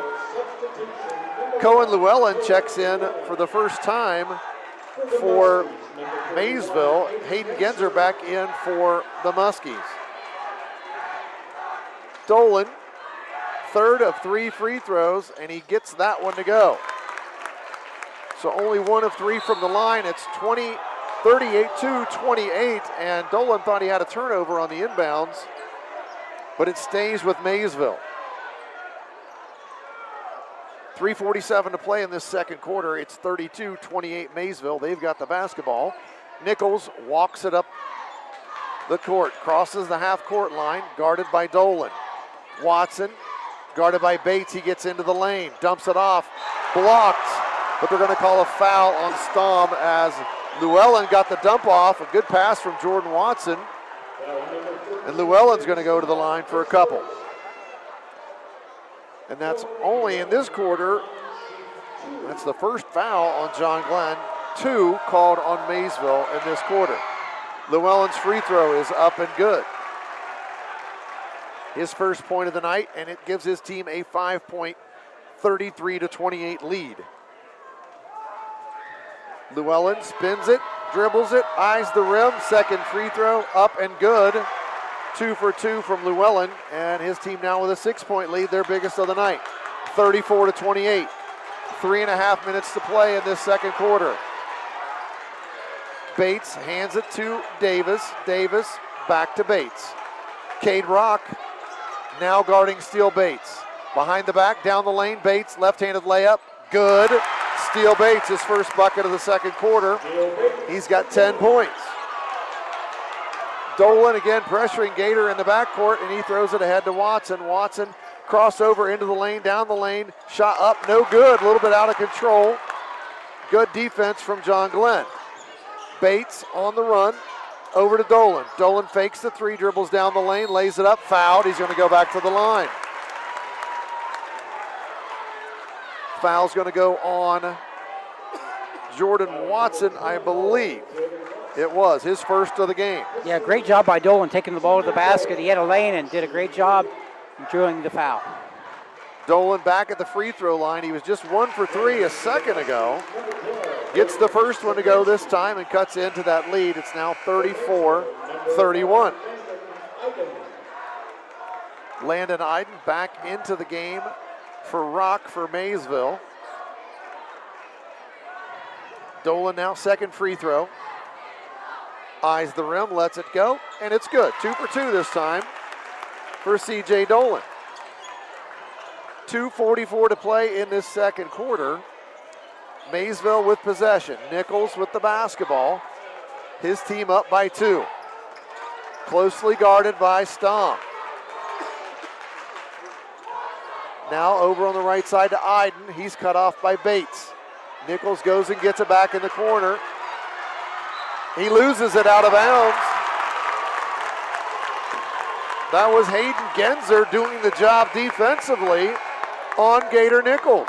Cohen Llewellyn checks in for the first time for Maysville. Hayden Genzer back in for the Muskies. Dolan, third of 3 free throws, and he gets that one to go. So only 1 of 3 from the line. It's 38-28, and Dolan thought he had a turnover on the inbounds, but it stays with Maysville. 3:47 to play in this second quarter. It's 32-28 Maysville. They've got the basketball. Nichols walks it up the court, crosses the half-court line, guarded by Dolan. Watson, guarded by Bates. He gets into the lane, dumps it off, blocked, but they're going to call a foul on Stom as Llewellyn got the dump off. A good pass from Jordan Watson, and Llewellyn's going to go to the line for a couple. And that's only in this quarter. That's the first foul on John Glenn. 2 called on Maysville in this quarter. Llewellyn's free throw is up and good. His first point of the night, and it gives his team a 5-point, 33-28 lead. Llewellyn spins it, dribbles it, eyes the rim, second free throw, up and good. 2 for 2 from Llewellyn, and his team now with a 6-point lead, their biggest of the night. 34-28. 3.5 minutes to play in this second quarter. Bates hands it to Davis. Davis back to Bates. Cade Rock now guarding Steele Bates. Behind the back, down the lane, Bates, left-handed layup, good. Steele Bates, his first bucket of the second quarter. He's got 10 points. Dolan again pressuring Gator in the backcourt, and he throws it ahead to Watson. Watson crossover into the lane, down the lane, shot up, no good, a little bit out of control. Good defense from John Glenn. Bates on the run, over to Dolan. Dolan fakes the 3, dribbles down the lane, lays it up, fouled. He's going to go back to the line. Foul's going to go on Jordan Watson, I believe. It was his first of the game. Yeah, great job by Dolan taking the ball to the basket. He had a lane and did a great job drilling the foul. Dolan back at the free throw line. He was just 1 for 3 a second ago. Gets the first one to go this time and cuts into that lead. It's now 34-31. Landon Iden back into the game for Rock for Maysville. Dolan now second free throw. Eyes the rim, lets it go, and it's good. 2 for 2 this time for C.J. Dolan. 2:44 to play in this second quarter. Maysville with possession. Nichols with the basketball. His team up by 2. Closely guarded by Stom. Now over on the right side to Iden. He's cut off by Bates. Nichols goes and gets it back in the corner. He loses it out of bounds. That was Hayden Genzer doing the job defensively on Gator Nichols.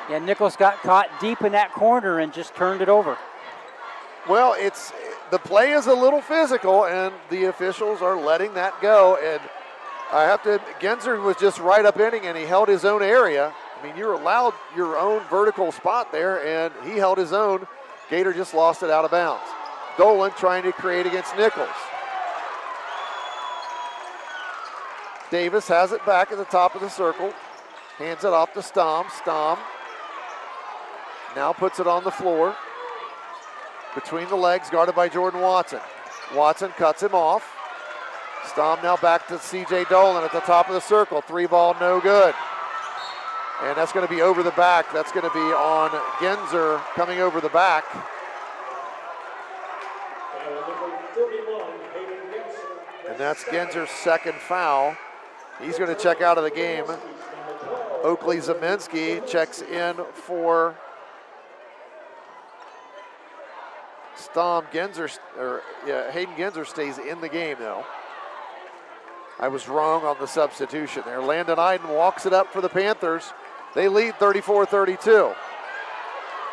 Yeah, Nichols got caught deep in that corner and just turned it over. Well, the play is a little physical, and the officials are letting that go. And I have to, Genzer was just right up inning, and he held his own area. I mean, you're allowed your own vertical spot there, and he held his own. Gator just lost it out of bounds. Dolan trying to create against Nichols. Davis has it back at the top of the circle. Hands it off to Stom. Stom now puts it on the floor. Between the legs, guarded by Jordan Watson. Watson cuts him off. Stom now back to C.J. Dolan at the top of the circle. 3-ball, no good. And that's going to be over the back. That's going to be on Genzer coming over the back. And that's Genzer's second foul. He's going to check out of the game. Oakley Zeminski checks in for Hayden Genzer stays in the game though. I was wrong on the substitution there. Landon Iden walks it up for the Panthers. They lead 34-32.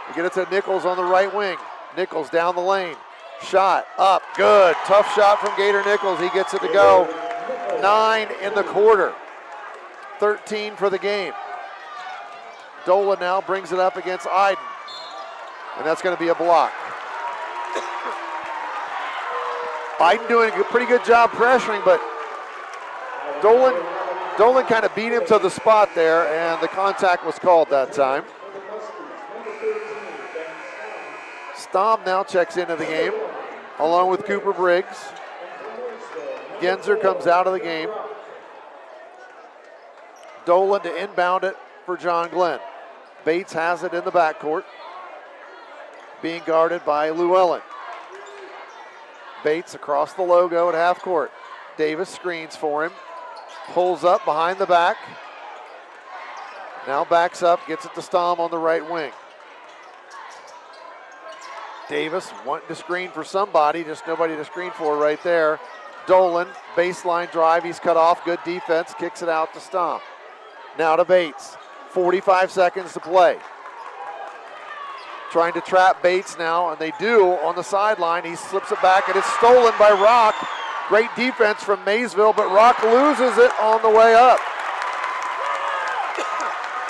We get it to Nichols on the right wing. Nichols down the lane. Shot up, good. Tough shot from Gator Nichols. He gets it to go. 9 in the quarter. 13 for the game. Dolan now brings it up against Iden. And that's going to be a block. Iden doing a pretty good job pressuring, but Dolan kind of beat him to the spot there, and the contact was called that time. Stamm now checks into the game, along with Cooper Briggs. Genzer comes out of the game. Dolan to inbound it for John Glenn. Bates has it in the backcourt, being guarded by Llewellyn. Bates across the logo at half court. Davis screens for him. Pulls up behind the back. Now backs up, gets it to Stamm on the right wing. Davis wanting to screen for somebody, just nobody to screen for right there. Dolan, baseline drive, he's cut off, good defense, kicks it out to Stamm. Now to Bates, 45 seconds to play. Trying to trap Bates now, and they do on the sideline. He slips it back, and it's stolen by Rock. Great defense from Maysville, but Rock loses it on the way up.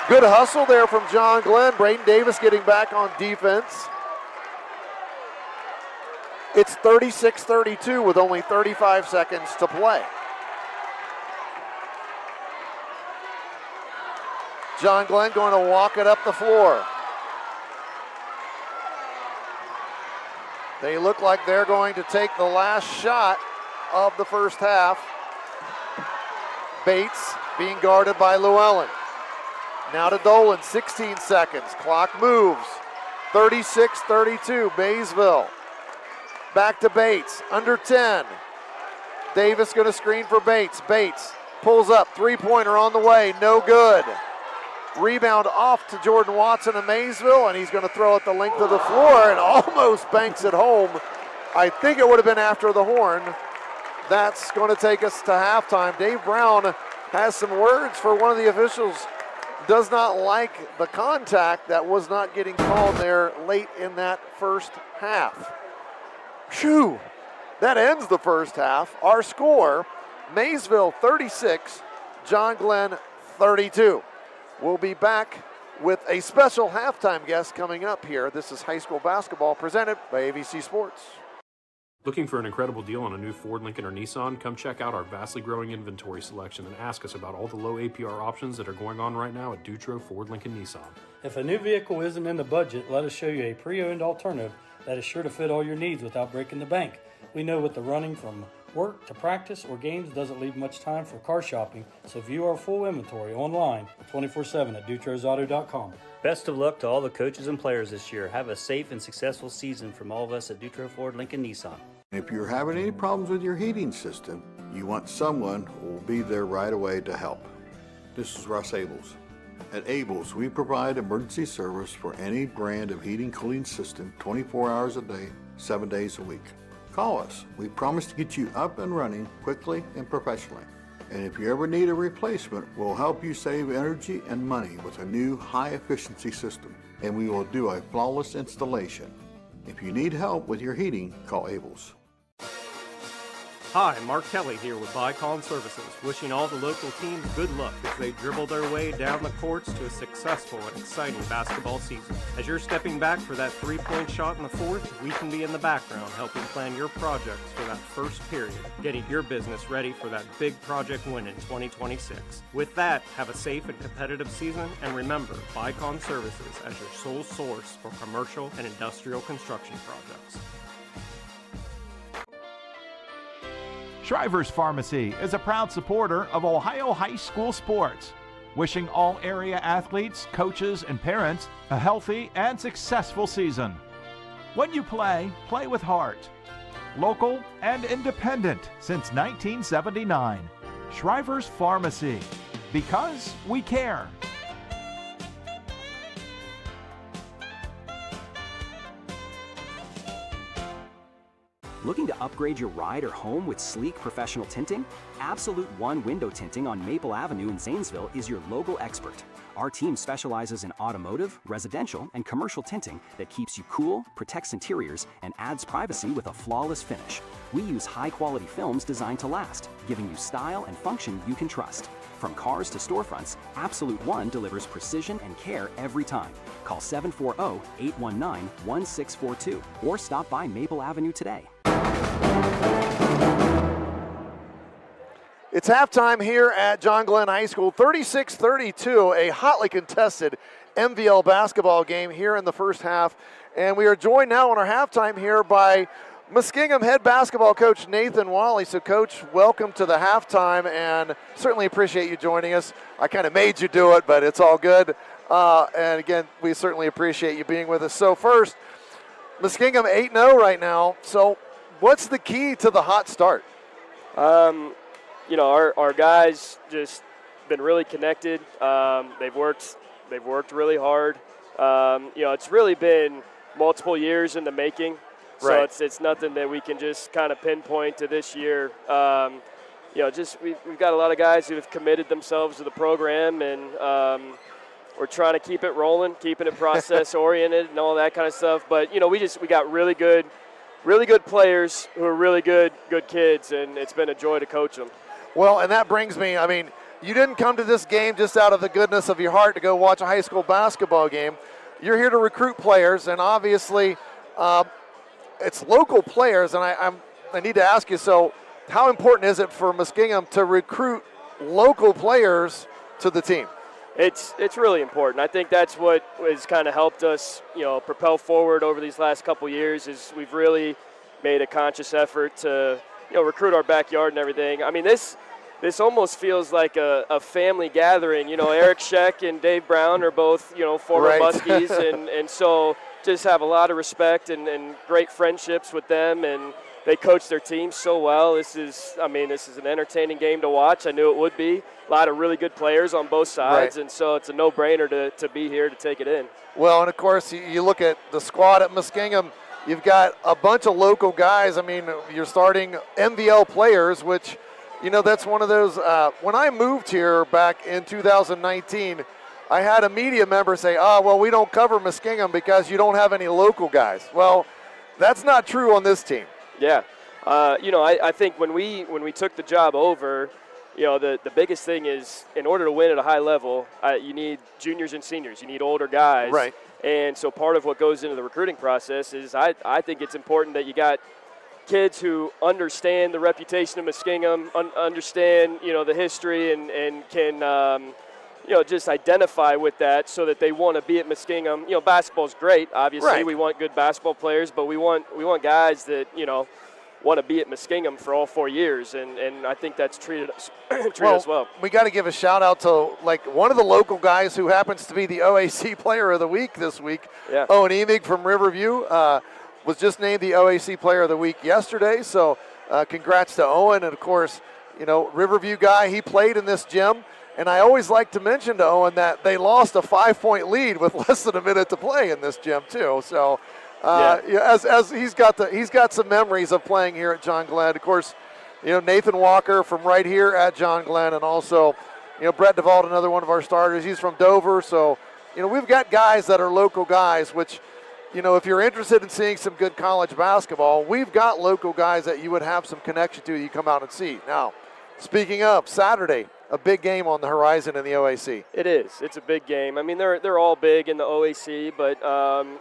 Good hustle there from John Glenn. Braden Davis getting back on defense. It's 36-32 with only 35 seconds to play. John Glenn going to walk it up the floor. They look like they're going to take the last shot of the first half. Bates being guarded by Llewellyn. Now to Dolan, 16 seconds. Clock moves. 36-32, Maysville. Back to Bates, under 10. Davis going to screen for Bates. Bates pulls up, three-pointer on the way, no good. Rebound off to Jordan Watson of Maysville, and he's going to throw it the length of the floor and almost banks it home. I think it would have been after the horn. That's going to take us to halftime. Dave Brown has some words for one of the officials. Does not like the contact that was not getting called there late in that first half. Phew, that ends the first half. Our score, Maysville 36, John Glenn 32. We'll be back with a special halftime guest coming up here. This is high school basketball presented by AVC Sports. Looking for an incredible deal on a new Ford, Lincoln, or Nissan? Come check out our vastly growing inventory selection and ask us about all the low APR options that are going on right now at Dutro Ford, Lincoln, Nissan. If a new vehicle isn't in the budget, let us show you a pre-owned alternative that is sure to fit all your needs without breaking the bank. We know with the running from work to practice or games doesn't leave much time for car shopping, so view our full inventory online 24/7 at dutrosauto.com. Best of luck to all the coaches and players this year. Have a safe and successful season from all of us at Dutro Ford Lincoln Nissan. If you're having any problems with your heating system, you want someone who will be there right away to help. This is Russ Abels. At Abels, we provide emergency service for any brand of heating cooling system 24 hours a day, 7 days a week. Call us. We promise to get you up and running quickly and professionally. And if you ever need a replacement, we'll help you save energy and money with a new high-efficiency system. And we will do a flawless installation. If you need help with your heating, call Abels. Hi, Mark Kelly here with Icon Services, wishing all the local teams good luck as they dribble their way down the courts to a successful and exciting basketball season. As you're stepping back for that three-point shot in the fourth, we can be in the background helping plan your projects for that first period, getting your business ready for that big project win in 2026. With that, have a safe and competitive season, and remember, Icon Services as your sole source for commercial and industrial construction projects. Shriver's Pharmacy is a proud supporter of Ohio high school sports, wishing all area athletes, coaches, and parents a healthy and successful season. When you play, play with heart. Local and independent since 1979. Shriver's Pharmacy, because we care. Looking to upgrade your ride or home with sleek professional tinting? Absolute One Window Tinting on Maple Avenue in Zanesville is your local expert. Our team specializes in automotive, residential, and commercial tinting that keeps you cool, protects interiors, and adds privacy with a flawless finish. We use high-quality films designed to last, giving you style and function you can trust. From cars to storefronts, Absolute One delivers precision and care every time. Call 740-819-1642 or stop by Maple Avenue today. It's halftime here at John Glenn High School, 36-32, a hotly contested MVL basketball game here in the first half. And we are joined now on our halftime here by Muskingum head basketball coach Nathan Wally. So, Coach, welcome to the halftime, and certainly appreciate you joining us. I kind of made you do it, but it's all good. And, again, we certainly appreciate you being with us. So, first, Muskingum 8-0 right now. So, what's the key to the hot start? You know, our guys just been really connected. They've worked really hard. You know, it's really been multiple years in the making. So right. it's nothing that we can just kind of pinpoint to this year. You know, just we've got a lot of guys who have committed themselves to the program, and we're trying to keep it rolling, keeping it process oriented and all that kind of stuff. But you know, we got really good players who are really good kids, and it's been a joy to coach them. Well, and that brings me, I mean, you didn't come to this game just out of the goodness of your heart to go watch a high school basketball game. You're here to recruit players, and obviously it's local players, and I need to ask you, so how important is it for Muskingum to recruit local players to the team? It's really important. I think that's what has kind of helped us, you know, propel forward over these last couple years, is we've really made a conscious effort to, you know, recruit our backyard and everything. I mean, this almost feels like a family gathering. You know, Eric Scheck and Dave Brown are both, you know, former Right. Muskies, and so just have a lot of respect and great friendships with them, and they coach their team so well. This is an entertaining game to watch. I knew it would be. A lot of really good players on both sides, Right. and so it's a no-brainer to be here to take it in. Well, and of course, you look at the squad at Muskingum, you've got a bunch of local guys. I mean, you're starting MVL players, which, you know, that's one of those. When I moved here back in 2019, I had a media member say, well, we don't cover Muskingum because you don't have any local guys. Well, that's not true on this team. Yeah. You know, I think when we took the job over, you know, the biggest thing is, in order to win at a high level, you need juniors and seniors. You need older guys. Right. And so part of what goes into the recruiting process is I think it's important that you got kids who understand the reputation of Muskingum, understand, you know, the history, and can, you know, just identify with that so that they want to be at Muskingum. You know, basketball's great, obviously. Right. We want good basketball players, but we want guys that, you know, want to be at Muskingum for all 4 years, and I think that's treated us well. We got to give a shout out to, like, one of the local guys who happens to be the OAC Player of the Week this week. Yeah. Owen Emig from Riverview was just named the OAC Player of the Week yesterday. So congrats to Owen, and of course, you know, Riverview guy. He played in this gym, and I always like to mention to Owen that they lost a 5-point lead with less than a minute to play in this gym too. So. Yeah, as he's got some memories of playing here at John Glenn. Of course, you know, Nathan Walker from right here at John Glenn, and also, you know, Brett DeVault, another one of our starters. He's from Dover, so, you know, we've got guys that are local guys, which, you know, if you're interested in seeing some good college basketball, we've got local guys that you would have some connection to. You come out and see. Now, speaking of Saturday, a big game on the horizon in the OAC. It is. It's a big game. I mean, they're all big in the OAC, but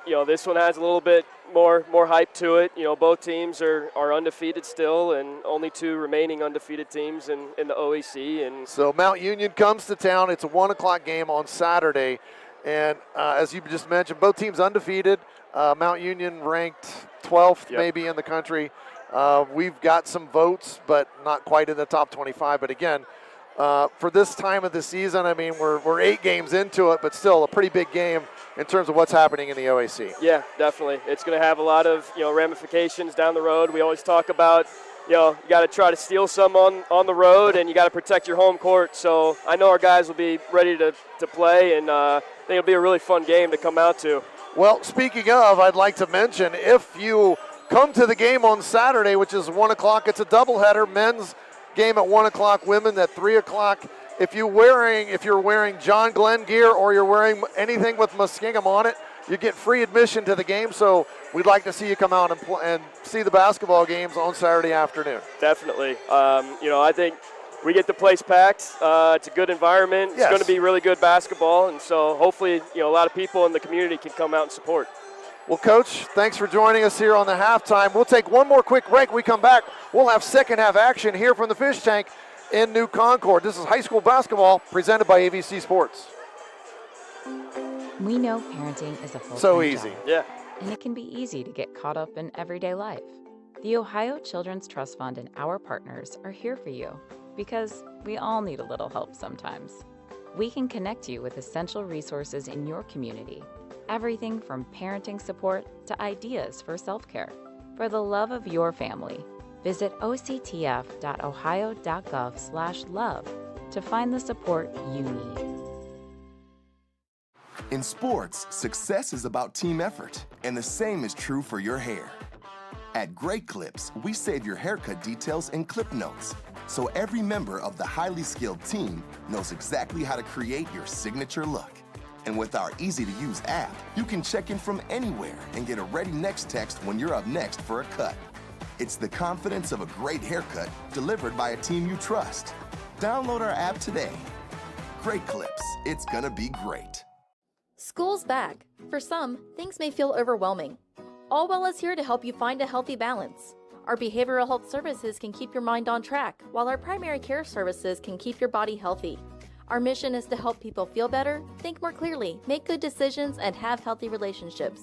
you know, this one has a little bit more hype to it. You know, both teams are undefeated still, and only 2 remaining undefeated teams in the OAC. And so Mount Union comes to town. It's a 1 o'clock game on Saturday, and as you just mentioned, both teams undefeated. Mount Union ranked 12th maybe in the country. We've got some votes, but not quite in the top 25. But again, for this time of the season, I mean, we're 8 games into it, but still a pretty big game in terms of what's happening in the OAC. Yeah, definitely. It's going to have a lot of, you know, ramifications down the road. We always talk about, you know, you got to try to steal some on the road, and you got to protect your home court. So I know our guys will be ready to play, and I think it'll be a really fun game to come out to. Well, speaking of, I'd like to mention, if you come to the game on Saturday, which is 1 o'clock. It's a doubleheader. Men's game at 1 o'clock, women at 3 o'clock. If you're wearing John Glenn gear or you're wearing anything with Muskingum on it, you get free admission to the game. So we'd like to see you come out and see the basketball games on Saturday afternoon. Definitely. I think we get the place packed. It's a good environment. It's going to be really good basketball, and so hopefully, a lot of people in the community can come out and support. Well, Coach, thanks for joining us here on the halftime. We'll take one more quick break. We come back, we'll have second half action here from the Fish Tank in New Concord. This is high school basketball presented by AVC Sports. We know parenting is a full-time So easy. job, Yeah. and it can be easy to get caught up in everyday life. The Ohio Children's Trust Fund and our partners are here for you because we all need a little help sometimes. We can connect you with essential resources in your community. Everything from parenting support to ideas for self-care. For the love of your family, visit octf.ohio.gov/love to find the support you need. In sports, success is about team effort, and the same is true for your hair. At Great Clips, we save your haircut details in clip notes, so every member of the highly skilled team knows exactly how to create your signature look. And with our easy-to-use app, you can check in from anywhere and get a ready next text when you're up next for a cut. It's the confidence of a great haircut delivered by a team you trust. Download our app today. Great Clips. It's gonna be great. School's back. For some, things may feel overwhelming. Allwell is here to help you find a healthy balance. Our behavioral health services can keep your mind on track, while our primary care services can keep your body healthy. Our mission is to help people feel better, think more clearly, make good decisions, and have healthy relationships.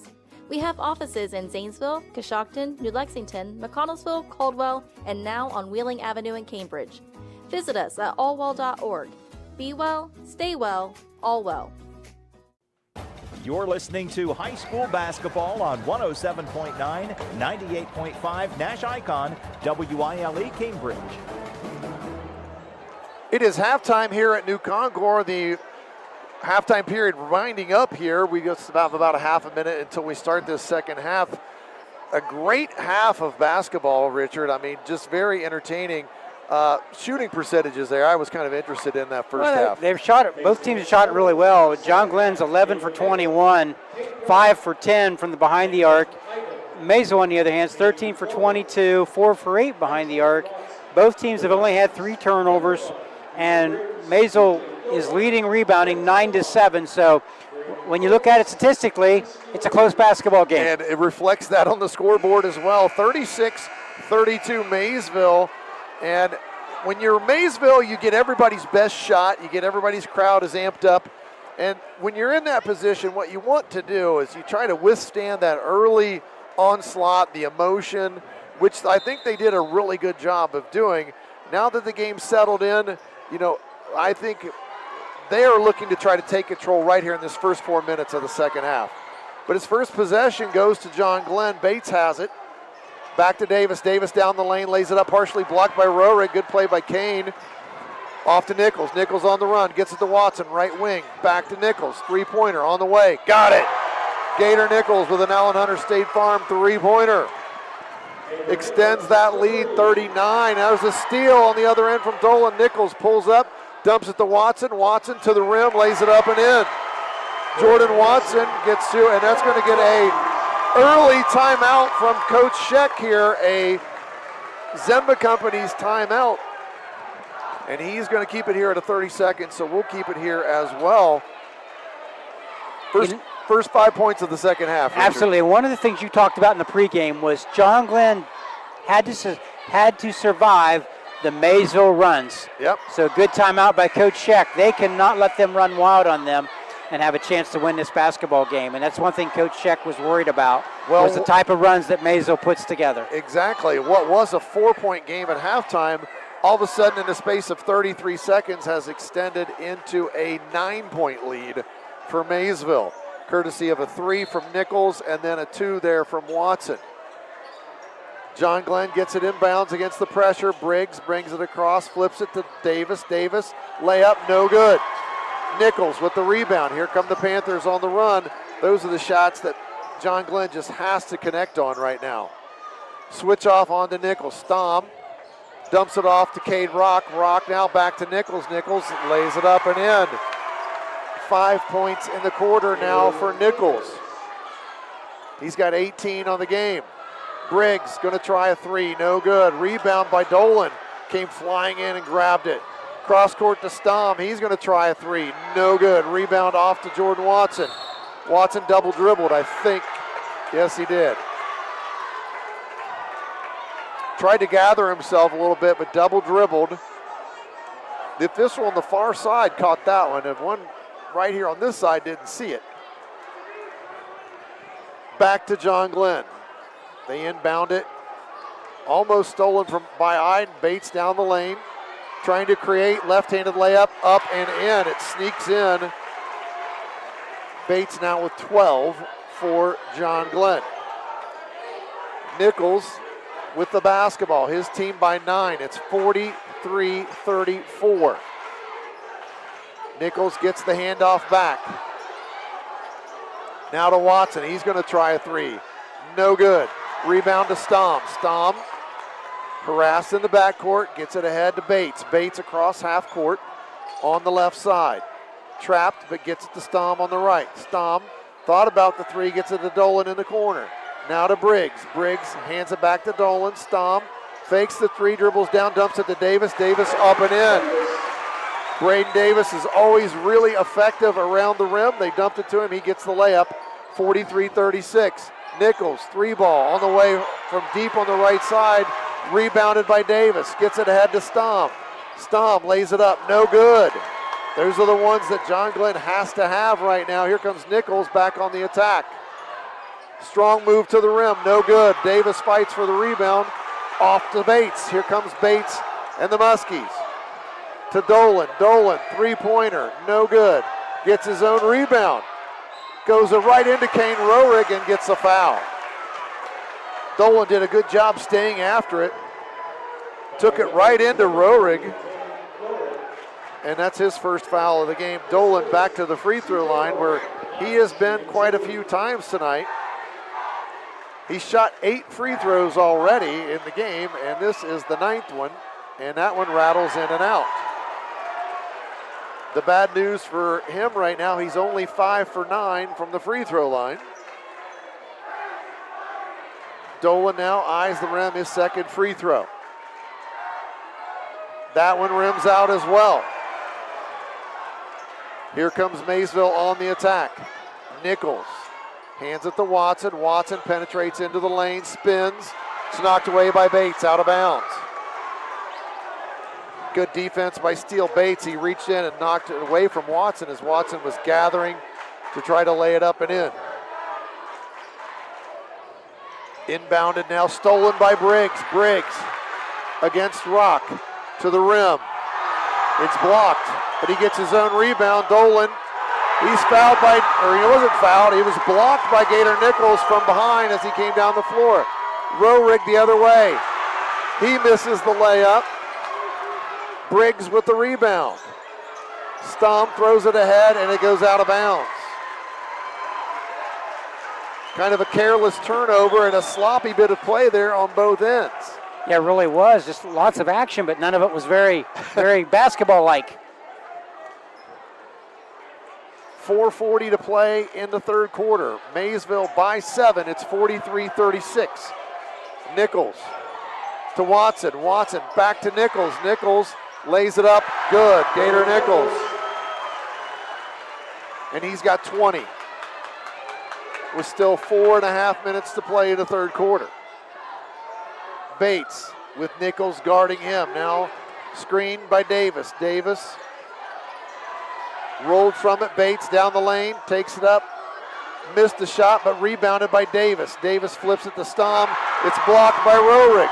We have offices in Zanesville, Coshocton, New Lexington, McConnellsville, Caldwell, and now on Wheeling Avenue in Cambridge. Visit us at allwell.org. Be well, stay well, all well. You're listening to high school basketball on 107.9, 98.5 NASH Icon, WILE Cambridge. It is halftime here at New Concord. The halftime period winding up here. We just have about a half a minute until we start this second half. A great half of basketball, Richard. I mean, just very entertaining. Shooting percentages there. I was kind of interested in that first half. They've shot it. Both teams have shot it really well. John Glenn's 11 for 21, 5 for 10 from the behind the arc. Maysville, on the other hand, is 13 for 22, 4 for 8 behind the arc. Both teams have only had 3 turnovers, and Maysville is leading rebounding 9-7. So when you look at it statistically, it's a close basketball game. And it reflects that on the scoreboard as well. 36-32 Maysville. And when you're Maysville, you get everybody's best shot. You get everybody's crowd is amped up. And when you're in that position, what you want to do is you try to withstand that early onslaught, the emotion, which I think they did a really good job of doing. Now that the game's settled in, I think they are looking to try to take control right here in this first 4 minutes of the second half. But his first possession goes to John Glenn. Bates has it. Back to Davis. Davis down the lane, lays it up, partially blocked by Rohrig. Good play by Kane. Off to Nichols. Nichols on the run. Gets it to Watson, right wing. Back to Nichols. Three-pointer on the way. Got it. Gator Nichols with an Allen Hunter State Farm three-pointer. Extends that lead, 39. There's a steal on the other end from Dolan. Nichols pulls up, dumps it to Watson. Watson to the rim, lays it up and in. Jordan Watson gets to, and that's going to get a early timeout from Coach Scheck here, a Zemba Company's timeout. And he's going to keep it here at a 30 seconds, so we'll keep it here as well. First 5 points of the second half. Richard. Absolutely. One of the things you talked about in the pregame was John Glenn had to survive the Maysville runs. Yep. So good timeout by Coach Scheck. They cannot let them run wild on them and have a chance to win this basketball game. And that's one thing Coach Scheck was worried about, was the type of runs that Maysville puts together. Exactly. What was a 4-point game at halftime, all of a sudden in the space of 33 seconds has extended into a 9-point lead for Maysville, courtesy of a 3 from Nichols and then a 2 there from Watson. John Glenn gets it inbounds against the pressure. Briggs brings it across, flips it to Davis. Davis, layup, no good. Nichols with the rebound. Here come the Panthers on the run. Those are the shots that John Glenn just has to connect on right now. Switch off onto Nichols. Stom dumps it off to Cade Rock. Rock now back to Nichols. Nichols lays it up and in. 5 points in the quarter now for Nichols. He's got 18 on the game. Briggs going to try a three. No good. Rebound by Dolan. Came flying in and grabbed it. Cross court to Stom. He's going to try a three. No good. Rebound off to Jordan Watson. Watson double dribbled, I think. Yes, he did. Tried to gather himself a little bit, but double dribbled. The official on the far side caught that one, and one right here on this side didn't see it. Back to John Glenn. They inbound it. Almost stolen by Iden. Bates down the lane. Trying to create left-handed layup, up and in. It sneaks in. Bates now with 12 for John Glenn. Nichols with the basketball. His team by 9. It's 43-34. Nichols gets the handoff back. Now to Watson. He's going to try a three. No good. Rebound to Stom. Stom harassed in the backcourt. Gets it ahead to Bates. Bates across half court on the left side. Trapped, but gets it to Stom on the right. Stom thought about the three. Gets it to Dolan in the corner. Now to Briggs. Briggs hands it back to Dolan. Stom fakes the three, dribbles down, dumps it to Davis. Davis up and in. Braden Davis is always really effective around the rim. They dumped it to him. He gets the layup. 43-36. Nichols, three ball on the way from deep on the right side. Rebounded by Davis. Gets it ahead to Stom. Stom lays it up. No good. Those are the ones that John Glenn has to have right now. Here comes Nichols back on the attack. Strong move to the rim. No good. Davis fights for the rebound. Off to Bates. Here comes Bates and the Muskies. To Dolan. Dolan, three-pointer. No good. Gets his own rebound. Goes right into Kane Roerig and gets a foul. Dolan did a good job staying after it. Took it right into Roerig. And that's his first foul of the game. Dolan back to the free throw line where he has been quite a few times tonight. He shot 8 free throws already in the game, and this is the 9th one, and that one rattles in and out. The bad news for him right now, he's only 5 for 9 from the free throw line. Dolan now eyes the rim, his second free throw. That one rims out as well. Here comes Maysville on the attack. Nichols hands it to Watson. Watson penetrates into the lane, spins. It's knocked away by Bates, out of bounds. Good defense by Steele Bates. He reached in and knocked it away from Watson as Watson was gathering to try to lay it up and in. Inbounded now, stolen by Briggs. Briggs against Rock to the rim. It's blocked, but he gets his own rebound. Dolan, he's fouled by, or he wasn't fouled, he was blocked by Gator Nichols from behind as he came down the floor. Roerig the other way. He misses the layup. Briggs with the rebound. Stom throws it ahead and it goes out of bounds. Kind of a careless turnover and a sloppy bit of play there on both ends. Yeah, it really was. Just lots of action, but none of it was very, very basketball-like. 4:40 to play in the third quarter. Maysville by 7. It's 43-36. Nichols to Watson. Watson back to Nichols. Nichols lays it up. Good. Gator Nichols. And he's got 20. With still 4.5 minutes to play in the third quarter. Bates with Nichols guarding him. Now screened by Davis. Davis rolled from it. Bates down the lane, takes it up. Missed the shot, but rebounded by Davis. Davis flips it to Stom. It's blocked by Roerig.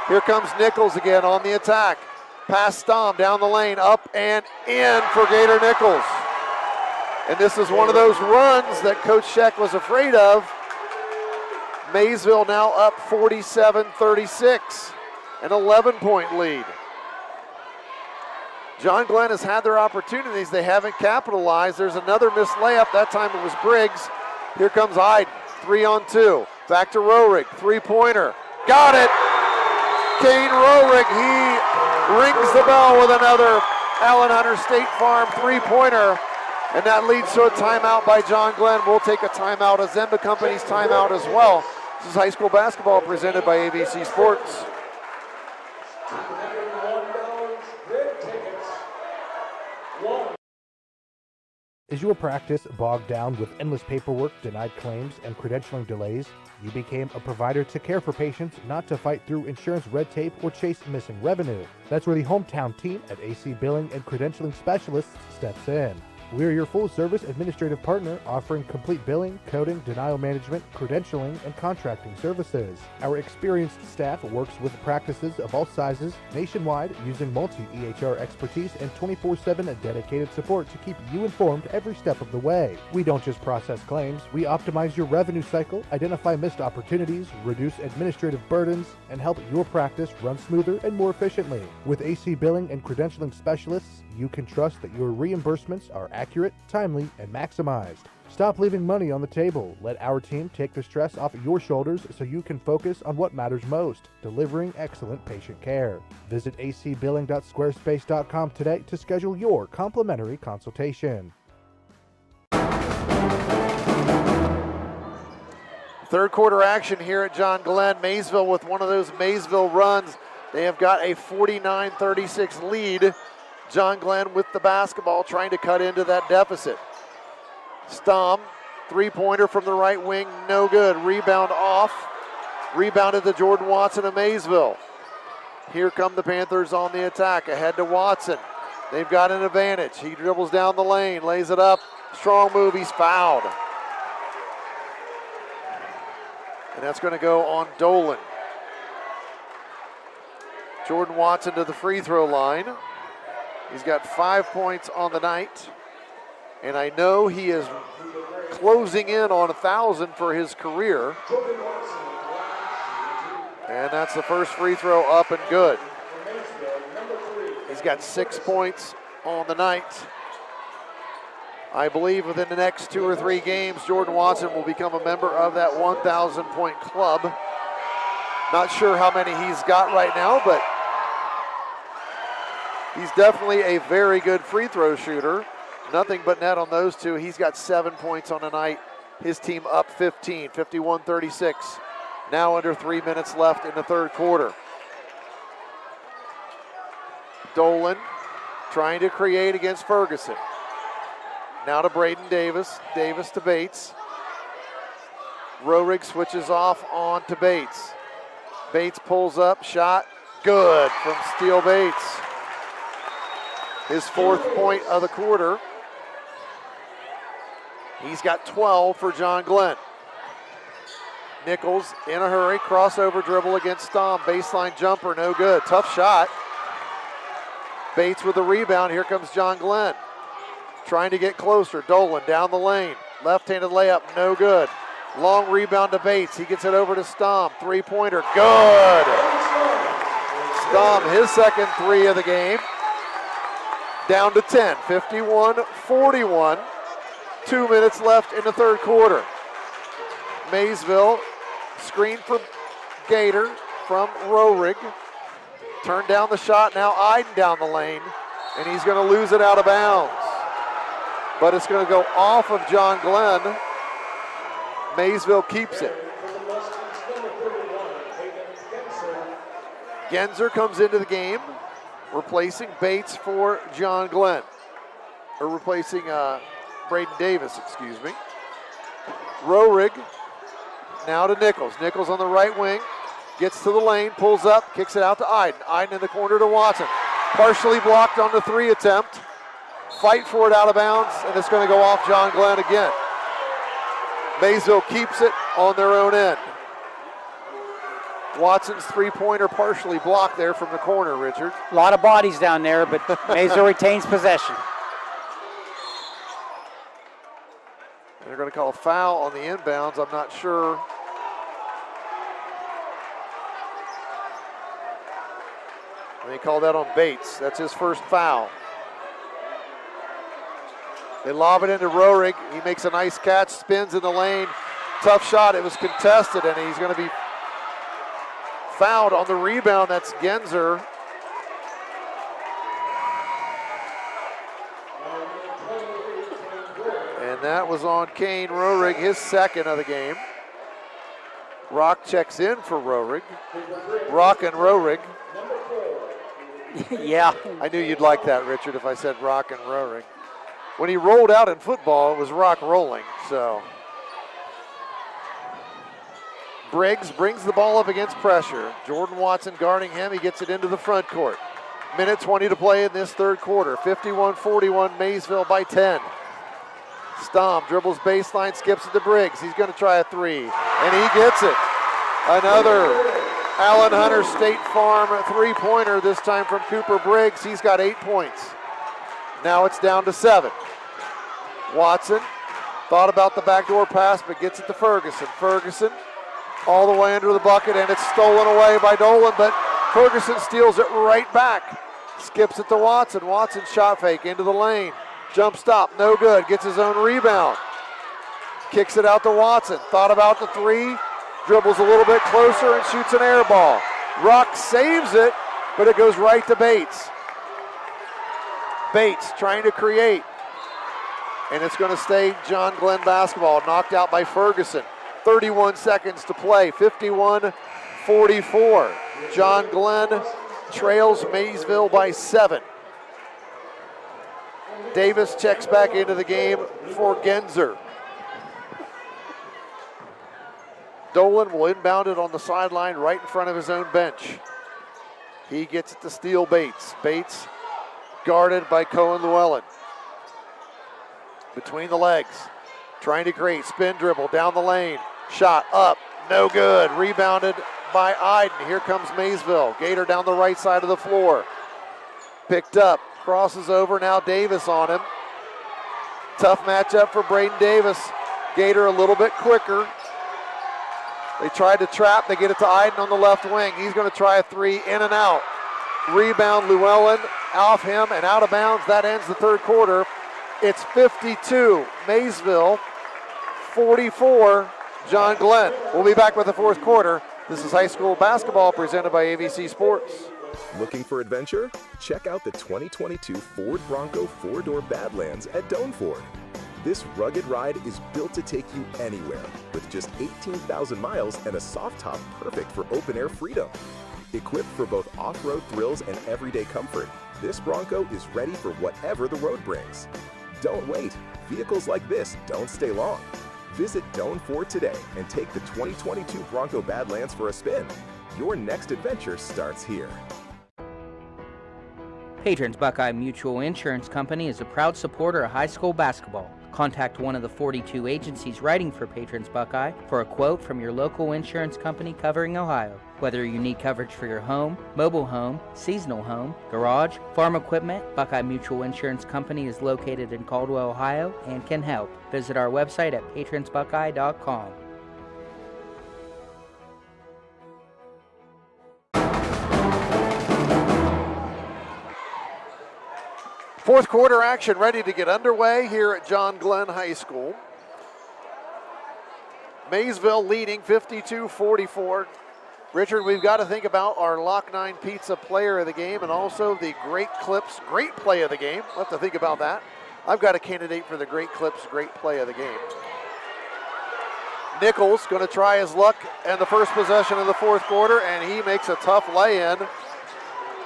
Here comes Nichols again on the attack. Pass Stom down the lane, up and in for Gator Nichols. And this is one of those runs that Coach Scheck was afraid of. Maysville now up 47-36, an 11-point lead. John Glenn has had their opportunities. They haven't capitalized. There's another missed layup. That time it was Briggs. Here comes Iden. 3-on-2. Back to Roehrig, three-pointer. Got it! Kane Roehrig, he rings the bell with another Allen Hunter State Farm three-pointer, and that leads to a timeout by John Glenn. We'll take a timeout, a Zemba Company's timeout as well. This is high school basketball presented by ABC Sports. Is your practice bogged down with endless paperwork, denied claims, and credentialing delays? You became a provider to care for patients, not to fight through insurance red tape or chase missing revenue. That's where the hometown team at AC Billing and Credentialing Specialists steps in. We're your full-service administrative partner offering complete billing, coding, denial management, credentialing, and contracting services. Our experienced staff works with practices of all sizes nationwide using multi-EHR expertise and 24/7 dedicated support to keep you informed every step of the way. We don't just process claims, we optimize your revenue cycle, identify missed opportunities, reduce administrative burdens, and help your practice run smoother and more efficiently. With AC Billing and Credentialing Specialists, you can trust that your reimbursements are accurate, timely, and maximized. Stop leaving money on the table. Let our team take the stress off your shoulders so you can focus on what matters most, delivering excellent patient care. Visit acbilling.squarespace.com today to schedule your complimentary consultation. Third quarter action here at John Glenn. Maysville with one of those Maysville runs. They have got a 49-36 lead. John Glenn with the basketball trying to cut into that deficit. Stom, three-pointer from the right wing, no good. Rebound off. Rebounded to Jordan Watson of Maysville. Here come the Panthers on the attack. Ahead to Watson. They've got an advantage. He dribbles down the lane, lays it up. Strong move, he's fouled. And that's going to go on Dolan. Jordan Watson to the free throw line. He's got 5 points on the night. And I know he is closing in on 1,000 for his career. And that's the first free throw up and good. He's got 6 points on the night. I believe within the next 2 or 3 games, Jordan Watson will become a member of that 1,000-point club. Not sure how many he's got right now, but he's definitely a very good free throw shooter. Nothing but net on those two. He's got 7 points on the night. His team up 15, 51-36. Now under 3 minutes left in the third quarter. Dolan trying to create against Ferguson. Now to Braden Davis. Davis to Bates. Roehrig switches off on to Bates. Bates pulls up, shot, good from Steele Bates. His 4th point of the quarter. He's got 12 for John Glenn. Nichols in a hurry, crossover dribble against Stom. Baseline jumper, no good. Tough shot. Bates with the rebound. Here comes John Glenn. Trying to get closer. Dolan down the lane. Left-handed layup, no good. Long rebound to Bates. He gets it over to Stom. Three-pointer, good. Stom, his second 3 of the game. Down to 10, 51-41. 2 minutes left in the third quarter. Maysville, screen for Gator from Roehrig. Turned down the shot, now Iden down the lane, and he's going to lose it out of bounds. But it's going to go off of John Glenn. Maysville keeps it. Genzer comes into the game, replacing Bates for John Glenn. Or replacing Braden Davis, excuse me. Roehrig now to Nichols. Nichols on the right wing, gets to the lane, pulls up, kicks it out to Iden. Iden in the corner to Watson. Partially blocked on the 3 attempt. Fight for it out of bounds, and it's going to go off John Glenn again. Maysville keeps it on their own end. Watson's three-pointer partially blocked there from the corner, Richard. A lot of bodies down there, but Maysville retains possession. They're going to call a foul on the inbounds. I'm not sure. They call that on Bates. That's his first foul. They lob it into Roehrig. He makes a nice catch, spins in the lane, Tough shot. It was contested, and he's going to be fouled on the rebound. That's Genzer. And that was on Kane Rohrig, his second of the game. Rock checks in for Rohrig. Rock and Rohrig. Yeah. I knew you'd like that, Richard, if I said Rock and Rohrig. When he rolled out in football, it was Rock rolling, so. Briggs brings the ball up against pressure. Jordan Watson guarding him. He gets it into the front court. Minute 20 to play in this third quarter. 51-41, Maysville by 10. Stom dribbles baseline, skips it to Briggs. He's going to try a three, and he gets it. Another Allen Hunter State Farm three-pointer, this time from Cooper Briggs. He's got 8 points. Now it's down to 7. Watson thought about the backdoor pass, but gets it to Ferguson. Ferguson all the way under the bucket, and it's stolen away by Dolan, but Ferguson steals it right back. Skips it to Watson. Watson shot fake into the lane. Jump stop, no good. Gets his own rebound. Kicks it out to Watson. Thought about the three. Dribbles a little bit closer and shoots an air ball. Rock saves it, but it goes right to Bates. Bates trying to create. And it's going to stay John Glenn basketball. Knocked out by Ferguson. 31 seconds to play. 51-44. John Glenn trails Maysville by 7. Davis checks back into the game for Genzer. Dolan will inbound it on the sideline right in front of his own bench. He gets it to Steele Bates. Bates guarded by Cohen Llewellyn. Between the legs, trying to create, spin dribble down the lane. Shot up, no good. Rebounded by Iden. Here comes Maysville. Gator down the right side of the floor. Picked up. Crosses over, now Davis on him. Tough matchup for Braden Davis. Gator a little bit quicker. They tried to trap, they get it to Iden on the left wing. He's going to try a three, in and out. Rebound Llewellyn, off him and out of bounds. That ends the third quarter. It's 52, Maysville, 44, John Glenn. We'll be back with the fourth quarter. This is high school basketball presented by AVC Sports. Looking for adventure? Check out the 2022 Ford Bronco 4-door Badlands at Doan Ford. This rugged ride is built to take you anywhere with just 18,000 miles and a soft top perfect for open-air freedom. Equipped for both off-road thrills and everyday comfort, this Bronco is ready for whatever the road brings. Don't wait. Vehicles like this don't stay long. Visit Doan Ford today and take the 2022 Bronco Badlands for a spin. Your next adventure starts here. Patrons Buckeye Mutual Insurance Company is a proud supporter of high school basketball. Contact one of the 42 agencies writing for Patrons Buckeye for a quote from your local insurance company covering Ohio. Whether you need coverage for your home, mobile home, seasonal home, garage, farm equipment, Buckeye Mutual Insurance Company is located in Caldwell, Ohio, and can help. Visit our website at patronsbuckeye.com. Fourth quarter action ready to get underway here at John Glenn High School. Maysville leading 52-44. Richard, we've got to think about our Lock 9 Pizza player of the game and also the Great Clips great play of the game. We'll have to think about that. I've got a candidate for the Great Clips great play of the game. Nichols going to try his luck in the first possession of the fourth quarter, and he makes a tough lay-in,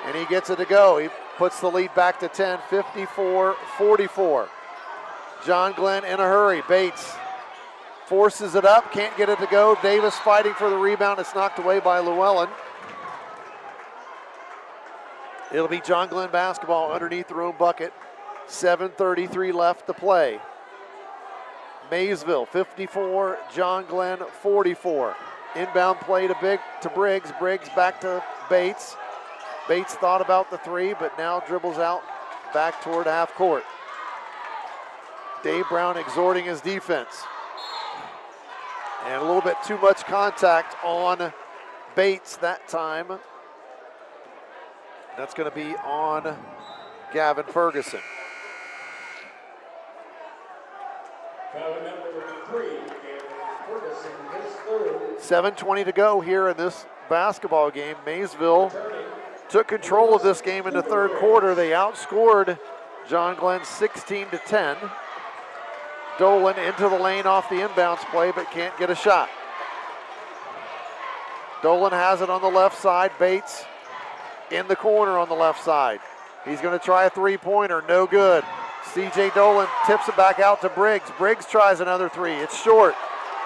and he gets it to go. He puts the lead back to 10, 54-44. John Glenn in a hurry. Bates forces it up, can't get it to go. Davis fighting for the rebound. It's knocked away by Llewellyn. It'll be John Glenn basketball underneath their own bucket. 7:33 left to play. Maysville 54, John Glenn 44. Inbound play to Briggs. Briggs back to Bates. Bates thought about the three, but now dribbles out back toward half court. Dave Brown exhorting his defense. And a little bit too much contact on Bates that time. That's going to be on Gavin Ferguson. 7:20 to go here in this basketball game. Maysville took control of this game in the third quarter. They outscored John Glenn 16-10. Dolan into the lane off the inbounds play, but can't get a shot. Dolan has it on the left side. Bates in the corner on the left side. He's going to try a three-pointer, no good. C.J. Dolan tips it back out to Briggs. Briggs tries another three, it's short.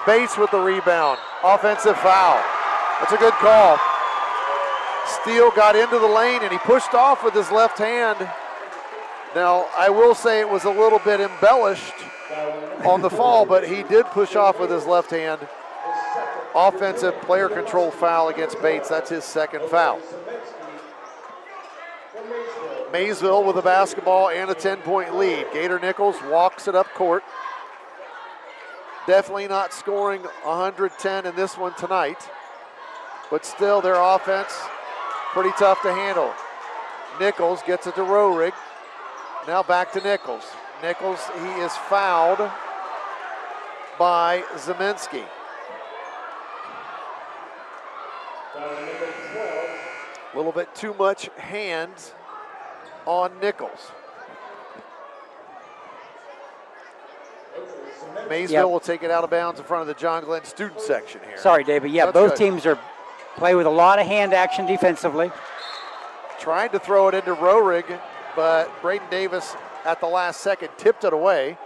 Bates with the rebound, offensive foul. That's a good call. Steele got into the lane and he pushed off with his left hand. Now, I will say it was a little bit embellished on the fall, but he did push off with his left hand. Offensive player control foul against Bates, that's his second foul. Maysville with a basketball and a 10-point lead. Gator Nichols walks it up court. Definitely not scoring 110 in this one tonight, but still their offense pretty tough to handle. Nichols gets it to Roerig. Now back to Nichols. Nichols, he is fouled by Zeminski. A little bit too much hands on Nichols. Maysville will take it out of bounds in front of the John Glenn student section here. Sorry, David. Yeah, That's both good. teams are play with a lot of hand action defensively. Trying to throw it into Roerig, but Braden Davis at the last second tipped it away.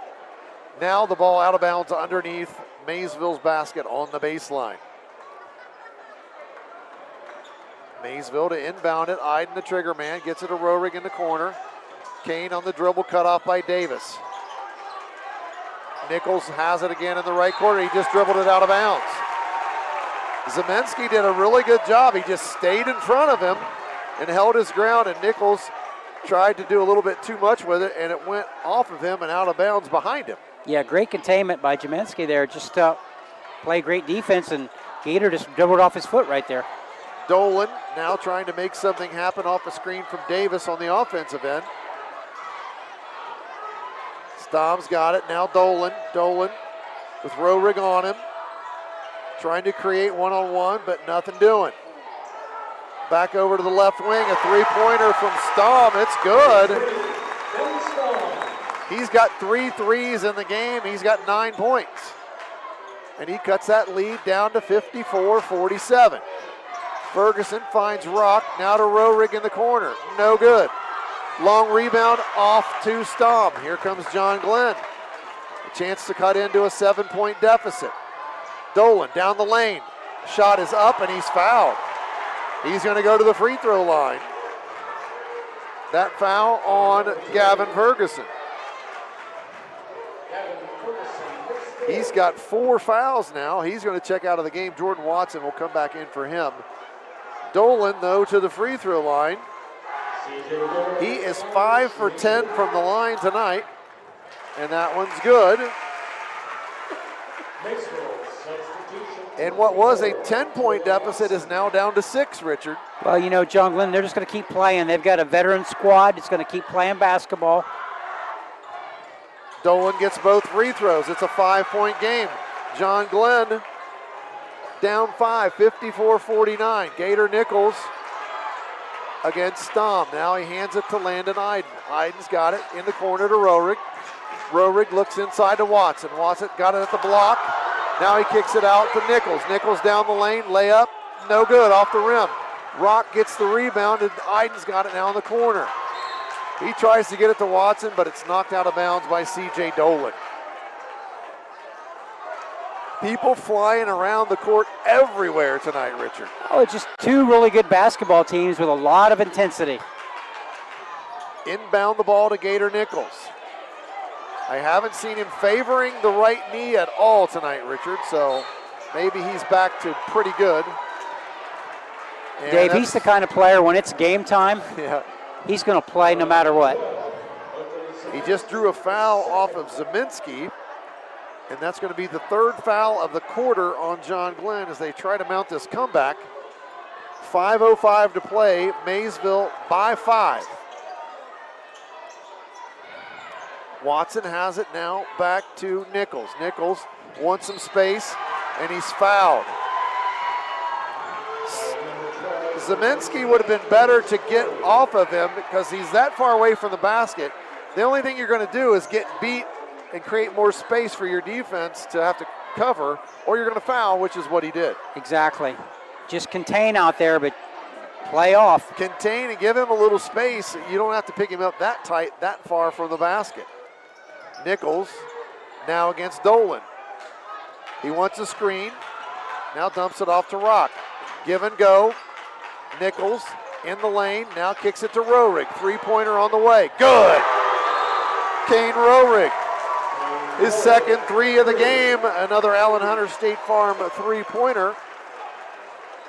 Now the ball out of bounds underneath Maysville's basket on the baseline. Maysville to inbound it. Iden, the trigger man, gets it to Roerig in the corner. Kane on the dribble, cut off by Davis. Nichols has it again in the right corner. He just dribbled it out of bounds. Zeminski did a really good job. He just stayed in front of him and held his ground, and Nichols tried to do a little bit too much with it, and it went off of him and out of bounds behind him. Yeah, great containment by Zeminski there. Just play great defense, and Gator just dribbled off his foot right there. Dolan now trying to make something happen off a screen from Davis on the offensive end. Stom's got it, now Dolan. Dolan with Roerig on him. Trying to create one-on-one, but nothing doing. Back over to the left wing, a three-pointer from Stom, it's good. He's got 3 threes in the game, he's got 9 points. And he cuts that lead down to 54-47. Ferguson finds Rock, now to Roerig in the corner, no good. Long rebound off to Stom. Here comes John Glenn. A chance to cut into a 7-point deficit. Dolan down the lane. Shot is up and he's fouled. He's going to go to the free throw line. That foul on Gavin Ferguson. He's got 4 fouls now. He's going to check out of the game. Jordan Watson will come back in for him. Dolan, though, to the free throw line. He is 5 for 10 from the line tonight, and that one's good. And what was a 10-point deficit is now down to 6, Richard. Well, you know, John Glenn, they're just going to keep playing. They've got a veteran squad. It's going to keep playing basketball. Dolan gets both free throws. It's a 5-point game. John Glenn down 5, 54-49. Gator Nichols against Stom. Now he hands it to Landon Iden. Iden's got it in the corner to Roerig. Roerig looks inside to Watson. Watson got it at the block. Now he kicks it out to Nichols. Nichols down the lane, layup, no good, off the rim. Rock gets the rebound, and Iden's got it now in the corner. He tries to get it to Watson, but it's knocked out of bounds by C.J. Dolan. People flying around the court everywhere tonight, Richard. Oh, it's just 2 really good basketball teams with a lot of intensity. Inbound the ball to Gator Nichols. I haven't seen him favoring the right knee at all tonight, Richard, so maybe he's back to pretty good. And Dave, he's the kind of player when it's game time, he's going to play no matter what. He just drew a foul off of Zeminski, and that's going to be the 3rd foul of the quarter on John Glenn as they try to mount this comeback. 5:05 to play, Maysville by 5. Watson has it now back to Nichols. Nichols wants some space, and he's fouled. Zeminski would have been better to get off of him because he's that far away from the basket. The only thing you're going to do is get beat and create more space for your defense to have to cover, or you're going to foul, which is what he did. Exactly. Just contain out there, but play off. Contain and give him a little space. You don't have to pick him up that tight, that far from the basket. Nichols now against Dolan. He wants a screen. Now dumps it off to Rock. Give and go. Nichols in the lane. Now kicks it to Roerig. Three-pointer on the way. Good. Kane Roerig. His second three of the game. Another Allen Hunter State Farm three-pointer.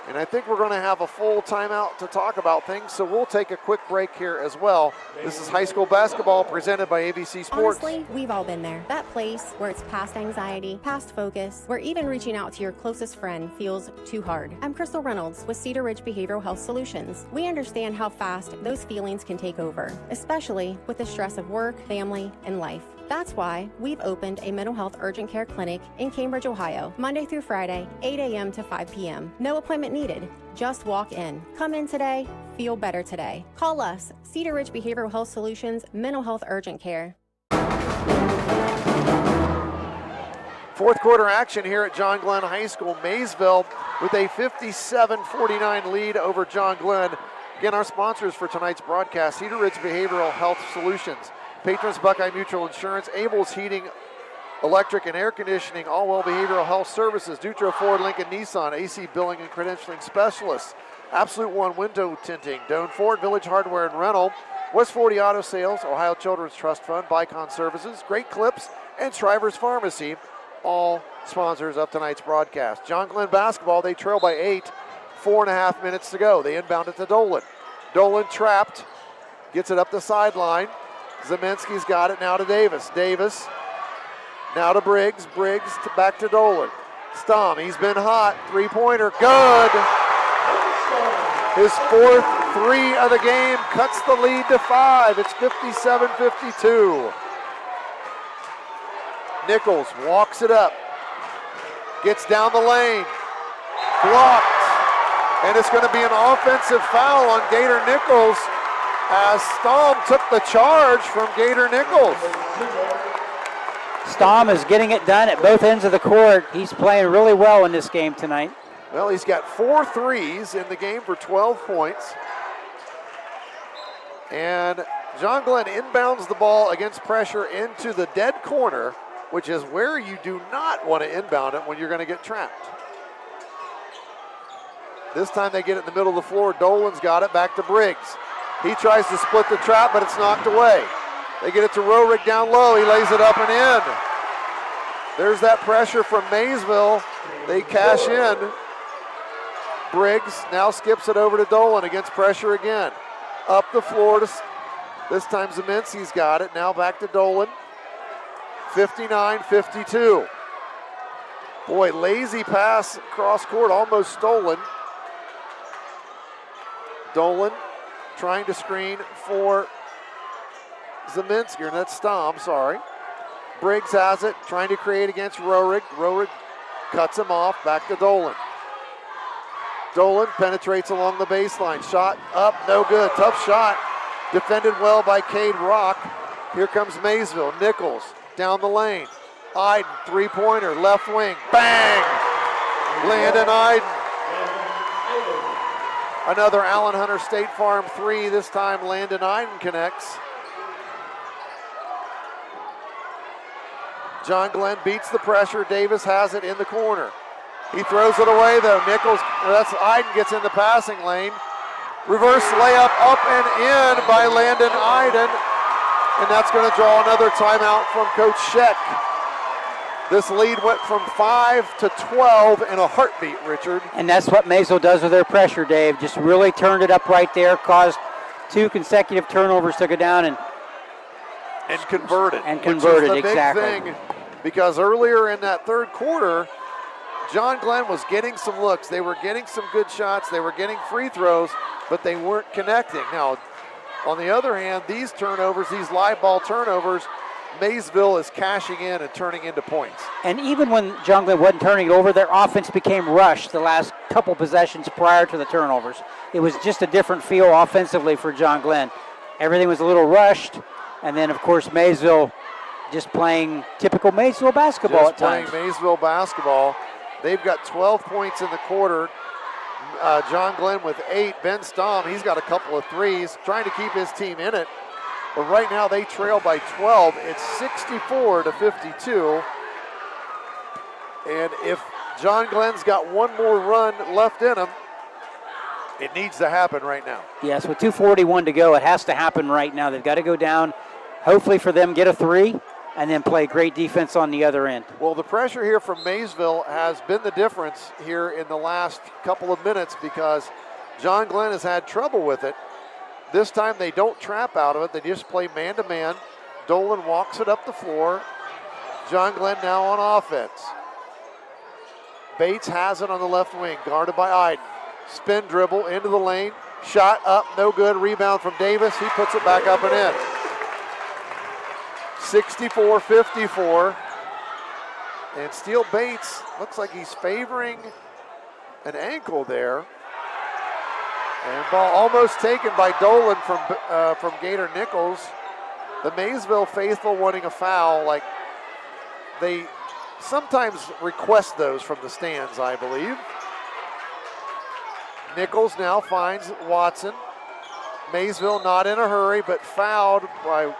And I think we're going to have a full timeout to talk about things, so we'll take a quick break here as well. This is high school basketball presented by ABC Sports. Honestly, we've all been there. That place where it's past anxiety, past focus, where even reaching out to your closest friend feels too hard. I'm Crystal Reynolds with Cedar Ridge Behavioral Health Solutions. We understand how fast those feelings can take over, especially with the stress of work, family, and life. That's why we've opened a mental health urgent care clinic in Cambridge, Ohio, Monday through Friday, 8 a.m. to 5 p.m. No appointment needed. Just walk in. Come in today, feel better today. Call us, Cedar Ridge Behavioral Health Solutions, Mental Health Urgent Care. Fourth quarter action here at John Glenn High School. Maysville with a 57-49 lead over John Glenn. Again, our sponsors for tonight's broadcast, Cedar Ridge Behavioral Health Solutions, Patrons Buckeye Mutual Insurance, Abel's Heating, Electric and Air Conditioning, Allwell Behavioral Health Services, Dutro Ford, Lincoln Nissan, AC Billing and Credentialing Specialists, Absolute One Window Tinting, Doan Ford, Village Hardware and Rental, West 40 Auto Sales, Ohio Children's Trust Fund, Bicon Services, Great Clips, and Shriver's Pharmacy, all sponsors of tonight's broadcast. John Glenn basketball, they trail by 8, 4.5 minutes to go. They inbound it to Dolan. Dolan trapped, gets it up the sideline. Zeminski's got it now to Davis. Davis now to Briggs. Briggs back to Dolan. Stom, he's been hot. Three-pointer, good. His fourth three of the game cuts the lead to 5. It's 57-52. Nichols walks it up. Gets down the lane. Blocked. And it's going to be an offensive foul on Gator Nichols as Stom took the charge from Gator Nichols. Stom is getting it done at both ends of the court. He's playing really well in this game tonight. Well, he's got 4 threes in the game for 12 points. And John Glenn inbounds the ball against pressure into the dead corner, which is where you do not want to inbound it when you're going to get trapped. This time they get it in the middle of the floor. Dolan's got it back to Briggs. He tries to split the trap, but it's knocked away. They get it to Roerig down low. He lays it up and in. There's that pressure from Maysville. They cash in. Briggs now skips it over to Dolan against pressure again. Up the floor to, this time Zeminski's got it. Now back to Dolan. 59-52. Boy, lazy pass cross court, almost stolen. Dolan trying to screen for Zeminski, or that's Stom, sorry. Briggs has it, trying to create against Roerig. Roerig cuts him off, back to Dolan. Dolan penetrates along the baseline. Shot up, no good. Tough shot. Defended well by Cade Rock. Here comes Maysville. Nichols down the lane. Iden, three-pointer, left wing. Bang! Landon Iden. Another Allen Hunter State Farm three. This time Landon Iden connects. John Glenn beats the pressure. Davis has it in the corner. He throws it away though. Nichols, that's Iden gets in the passing lane. Reverse layup up and in by Landon Iden. And that's going to draw another timeout from Coach Scheck. This lead went from 5 to 12 in a heartbeat, Richard. And that's what Maysville does with their pressure, Dave. Just really turned it up right there, caused 2 consecutive turnovers to go down and converted. And converted, which is the exactly. Big thing, because earlier in that third quarter, John Glenn was getting some looks. They were getting some good shots. They were getting free throws, but they weren't connecting. Now, on the other hand, these turnovers, these live ball turnovers, Maysville is cashing in and turning into points. And even when John Glenn wasn't turning it over, their offense became rushed the last couple possessions prior to the turnovers. It was just a different feel offensively for John Glenn. Everything was a little rushed, and then, of course, Maysville just playing typical Maysville basketball at times. Just playing Maysville basketball. They've got 12 points in the quarter. John Glenn with 8. Ben Stamm, he's got a couple of threes, trying to keep his team in it. But right now they trail by 12. It's 64-52. And if John Glenn's got one more run left in him, it needs to happen right now. Yes, with 2:41 to go, it has to happen right now. They've got to go down, hopefully for them, get a 3, and then play great defense on the other end. Well, the pressure here from Maysville has been the difference here in the last couple of minutes because John Glenn has had trouble with it. This time they don't trap out of it. They just play man-to-man. Dolan walks it up the floor. John Glenn now on offense. Bates has it on the left wing, guarded by Iden. Spin dribble into the lane. Shot up, no good. Rebound from Davis. He puts it back up and in. 64-54. And Steele Bates looks like he's favoring an ankle there. And ball almost taken by Dolan from Gator Nichols. The Maysville faithful wanting a foul, like they sometimes request those from the stands, I believe. Nichols now finds Watson. Maysville not in a hurry, but fouled by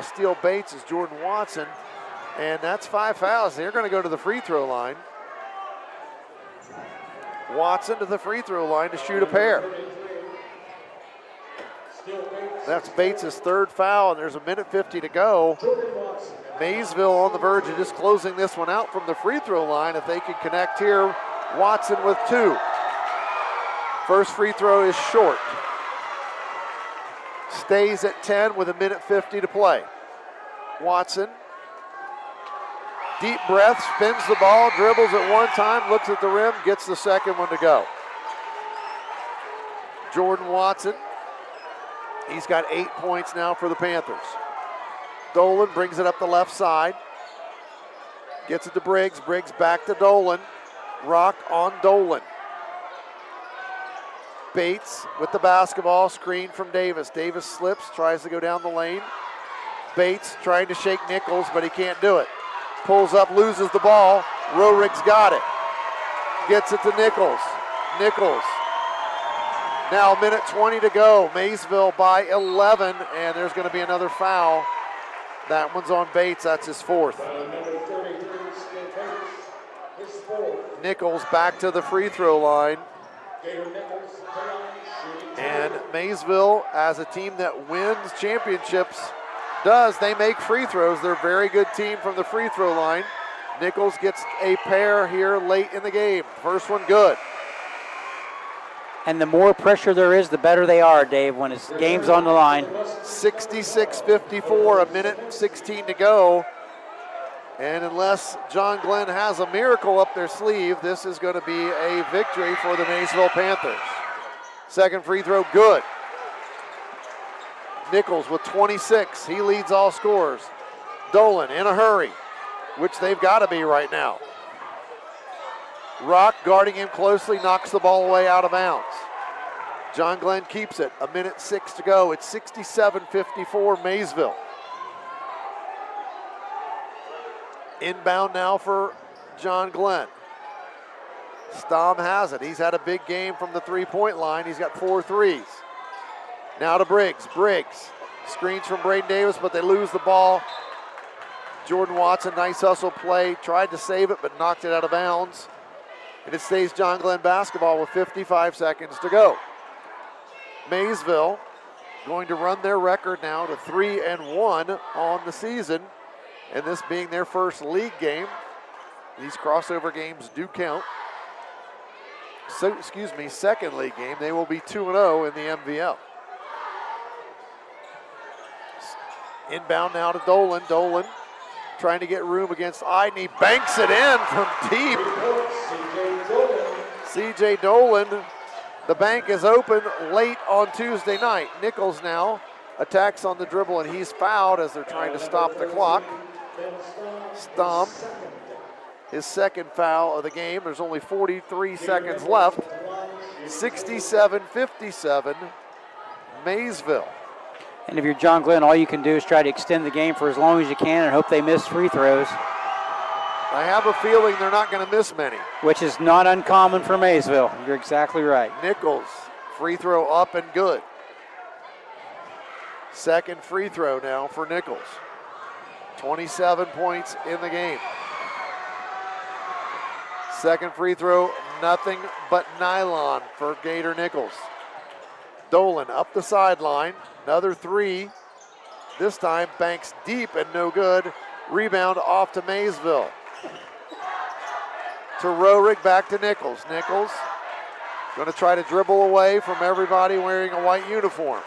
Steele Bates is Jordan Watson. And that's 5 fouls. They're going to go to the free throw line. Watson to the free throw line to shoot a pair. That's Bates' 3rd foul, and there's 1:50 to go. Maysville on the verge of just closing this one out from the free throw line. If they can connect here, Watson with 2. First free throw is short. Stays at 10 with 1:50 to play. Watson, deep breath, spins the ball, dribbles at one time, looks at the rim, gets the second one to go. Jordan Watson, he's got 8 points now for the Panthers. Dolan brings it up the left side. Gets it to Briggs. Briggs back to Dolan. Rock on Dolan. Bates with the basketball, screen from Davis. Davis slips, tries to go down the lane. Bates trying to shake Nichols, but he can't do it. Pulls up, loses the ball. Roerig's got it. Gets it to Nichols. Nichols. Now 1:20 to go. Maysville by 11, and there's going to be another foul. That one's on Bates. That's his 4th. Nichols back to the free throw line. And Maysville, as a team that wins championships, they make free throws. They're a very good team from the free throw line. Nichols gets a pair here late in the game. First one good. And the more pressure there is, the better they are, Dave, when it's game's on the line. 66-54, 1:16 to go. And unless John Glenn has a miracle up their sleeve, this is going to be a victory for the Maysville Panthers. Second free throw, good. Nichols with 26. He leads all scorers. Dolan in a hurry, which they've got to be right now. Rock guarding him closely, knocks the ball away out of bounds. John Glenn keeps it. 1:06 to go. It's 67-54 Maysville. Inbound now for John Glenn. Stamm has it. He's had a big game from the three-point line. He's got 4 threes. Now to Briggs. Briggs screens from Braden Davis, but they lose the ball. Jordan Watson, nice hustle play. Tried to save it, but knocked it out of bounds. And it stays John Glenn basketball with 55 seconds to go. Maysville going to run their record now to 3-1 on the season. And this being their first league game. These crossover games do count. So, second league game. They will be 2-0 in the MVL. Inbound now to Dolan. Dolan trying to get room against Iden. He banks it in from deep. C.J. Dolan, the bank is open late on Tuesday night. Nichols now attacks on the dribble, and he's fouled as they're trying to stop the clock. Stomp, his second foul of the game. There's only 43 seconds left. 67-57, Maysville. And if you're John Glenn, all you can do is try to extend the game for as long as you can and hope they miss free throws. I have a feeling they're not going to miss many. Which is not uncommon for Maysville. You're exactly right. Nichols, free throw up and good. Second free throw now for Nichols. 27 points in the game. Second free throw, nothing but nylon for Gator Nichols. Dolan up the sideline, another three. This time banks deep and no good. Rebound off to Maysville. To Roerick, back to Nichols. Nichols going to try to dribble away from everybody wearing a white uniform.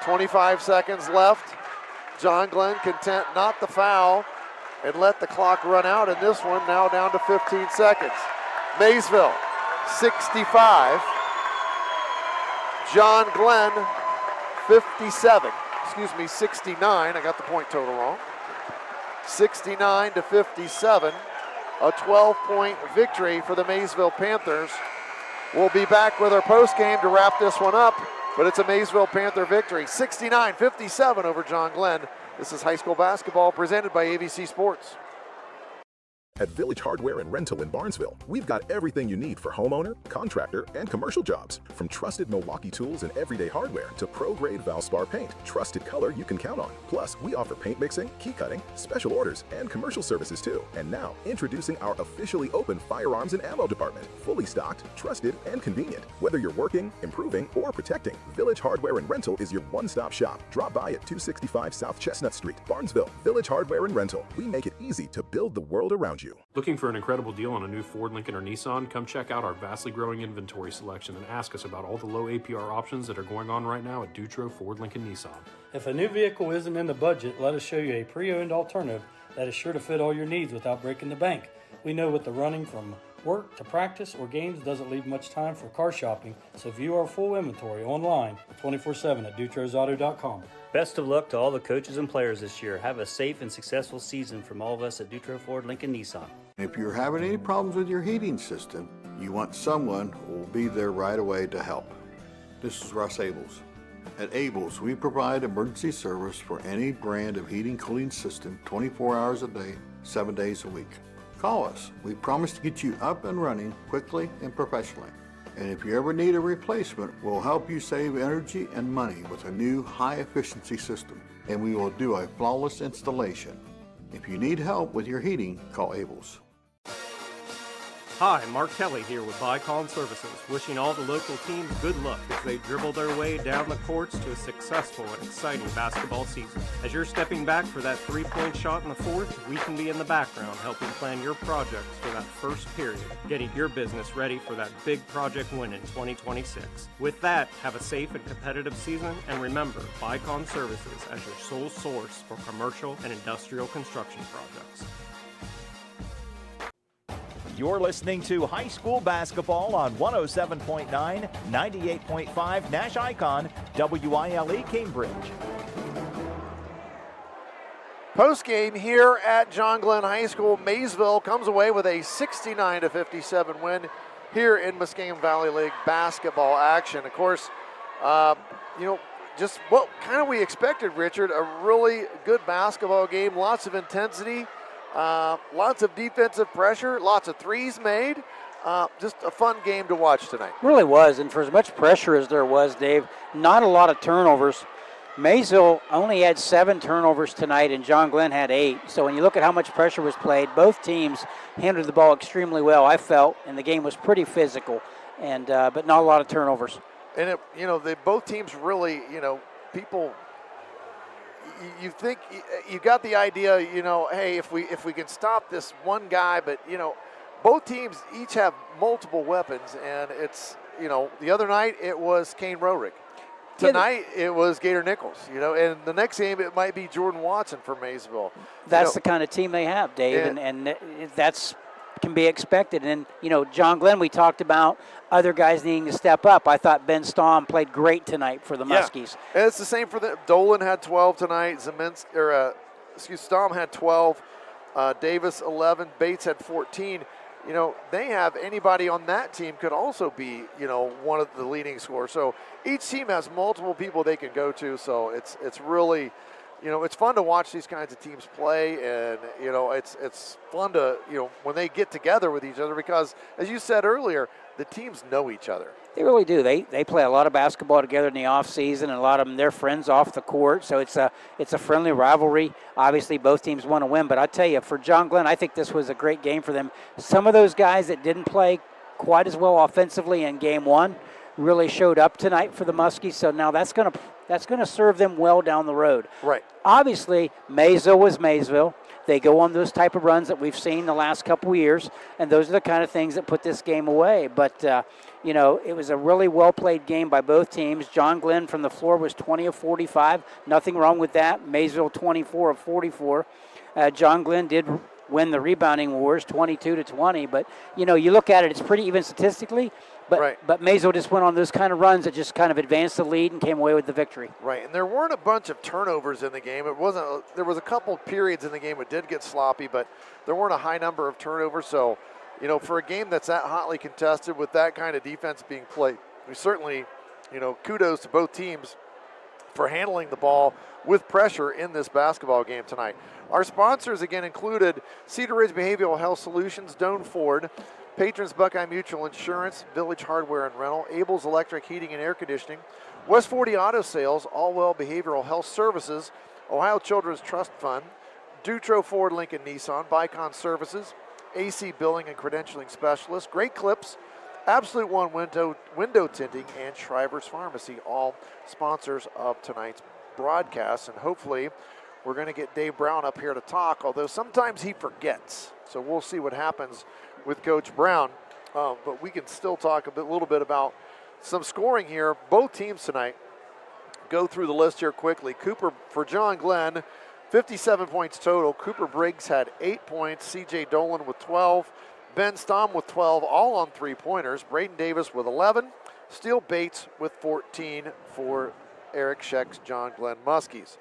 25 seconds left. John Glenn content not to foul and let the clock run out in this one, now down to 15 seconds. Maysville, 65. John Glenn, 69. I got the point total wrong. 69-57. A 12-point victory for the Maysville Panthers. We'll be back with our postgame to wrap this one up, but it's a Maysville Panther victory. 69-57 over John Glenn. This is high school basketball presented by AVC Sports. At Village Hardware and Rental in Barnesville, we've got everything you need for homeowner, contractor, and commercial jobs. From trusted Milwaukee tools and everyday hardware to pro-grade Valspar paint, trusted color you can count on. Plus, we offer paint mixing, key cutting, special orders, and commercial services too. And now, introducing our officially open firearms and ammo department. Fully stocked, trusted, and convenient. Whether you're working, improving, or protecting, Village Hardware and Rental is your one-stop shop. Drop by at 265 South Chestnut Street, Barnesville. Village Hardware and Rental. We make it easy to build the world around you. Looking for an incredible deal on a new Ford, Lincoln, or Nissan? Come check out our vastly growing inventory selection and ask us about all the low APR options that are going on right now at Dutro Ford, Lincoln, Nissan. If a new vehicle isn't in the budget, let us show you a pre-owned alternative that is sure to fit all your needs without breaking the bank. We know with the running from work to practice or games doesn't leave much time for car shopping, so view our full inventory online 24/7 at dutrosauto.com. Best of luck to all the coaches and players this year. Have a safe and successful season from all of us at Dutro Ford, Lincoln, Nissan. If you're having any problems with your heating system, you want someone who will be there right away to help. This is Russ Abels. At Abels, we provide emergency service for any brand of heating cooling system 24 hours a day, 7 days a week. Call us. We promise to get you up and running quickly and professionally. And if you ever need a replacement, we'll help you save energy and money with a new high-efficiency system, and we will do a flawless installation. If you need help with your heating, call Abels. Hi, Mark Kelly here with Icon Services, wishing all the local teams good luck as they dribble their way down the courts to a successful and exciting basketball season. As you're stepping back for that three-point shot in the fourth, we can be in the background helping plan your projects for that first period, getting your business ready for that big project win in 2026. With that, have a safe and competitive season, and remember, Icon Services as your sole source for commercial and industrial construction projects. You're listening to high school basketball on 107.9, 98.5 NASH Icon, WILE Cambridge. Post-game here at John Glenn High School, Maysville comes away with a 69-57 win here in Muskingum Valley League basketball action. Of course, just what kind of we expected, Richard, a really good basketball game, lots of intensity. Lots of defensive pressure, lots of threes made. Just a fun game to watch tonight. Really was, and for as much pressure as there was, Dave, not a lot of turnovers. Maysville only had 7 turnovers tonight, and John Glenn had 8. So when you look at how much pressure was played, both teams handled the ball extremely well, I felt, and the game was pretty physical, and but not a lot of turnovers. And both teams really, people. You think you got the idea, hey, if we can stop this one guy, but both teams each have multiple weapons, and it's the other night it was Kane Roerick. Tonight it was Gator Nichols, and the next game it might be Jordan Watson for Maysville. That's the kind of team they have, Dave, and that's can be expected. And, John Glenn, we talked about other guys needing to step up. I thought Ben Stamm played great tonight for the Muskies. And it's the same for Dolan had 12 tonight. Stamm had 12. Davis 11. Bates had 14. They have anybody on that team could also be, one of the leading scorers. So each team has multiple people they can go to. So it's really, it's fun to watch these kinds of teams play, and it's fun to when they get together with each other, because as you said earlier, the teams know each other. They really do. They play a lot of basketball together in the off season, and a lot of them, they're friends off the court. So it's a friendly rivalry. Obviously, both teams want to win. But I tell you, for John Glenn, I think this was a great game for them. Some of those guys that didn't play quite as well offensively in game one really showed up tonight for the Muskies. So now that's going to serve them well down the road. Right. Obviously, Maysville was Maysville. They go on those type of runs that we've seen the last couple of years, and those are the kind of things that put this game away. But, it was a really well-played game by both teams. John Glenn from the floor was 20 of 45. Nothing wrong with that. Maysville 24 of 44. John Glenn did win the rebounding wars 22-20. But, you look at it, it's pretty even statistically. But Maysville just went on those kind of runs that just kind of advanced the lead and came away with the victory. Right, and there weren't a bunch of turnovers in the game. There was a couple periods in the game that did get sloppy, but there weren't a high number of turnovers. So, for a game that's that hotly contested with that kind of defense being played, we certainly, kudos to both teams for handling the ball with pressure in this basketball game tonight. Our sponsors again included Cedar Ridge Behavioral Health Solutions, Doan Ford, Patrons Buckeye Mutual Insurance, Village Hardware and Rental, Abel's Electric Heating and Air Conditioning, West 40 Auto Sales, Allwell Behavioral Health Services, Ohio Children's Trust Fund, Dutro Ford Lincoln Nissan, Bicon Services, AC Billing and Credentialing Specialist, Great Clips, Absolute One Window Tinting, and Shriver's Pharmacy, all sponsors of tonight's broadcast. And hopefully we're going to get Dave Brown up here to talk, although sometimes he forgets. So we'll see what happens with Coach Brown, but we can still talk a little bit about some scoring here. Both teams tonight, go through the list here quickly. Cooper, for John Glenn, 57 points total. Cooper Briggs had 8 points. C.J. Dolan with 12. Ben Stamm with 12, all on three-pointers. Braden Davis with 11. Steele Bates with 14 for Eric Scheck's John Glenn Muskies.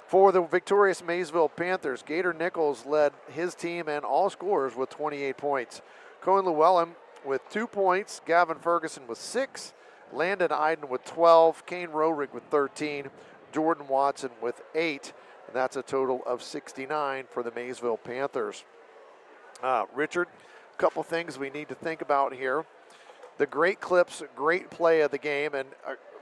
For the victorious Maysville Panthers, Gator Nichols led his team and all scorers with 28 points. Cohen Llewellyn with 2 points, Gavin Ferguson with 6, Landon Iden with 12, Kane Rohrig with 13, Jordan Watson with 8, and that's a total of 69 for the Maysville Panthers. Richard, a couple things we need to think about here. The great clips, great play of the game, and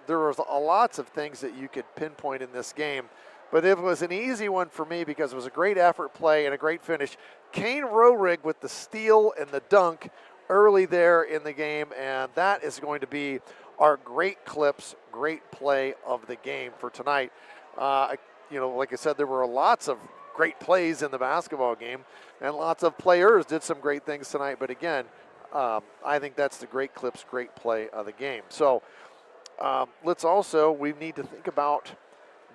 there was lots of things that you could pinpoint in this game. But it was an easy one for me because it was a great effort play and a great finish. Kane Rohrig with the steal and the dunk early there in the game, and that is going to be our great clips, great play of the game for tonight. Like I said, there were lots of great plays in the basketball game, and lots of players did some great things tonight. But again, I think that's the great clips, great play of the game. So we need to think about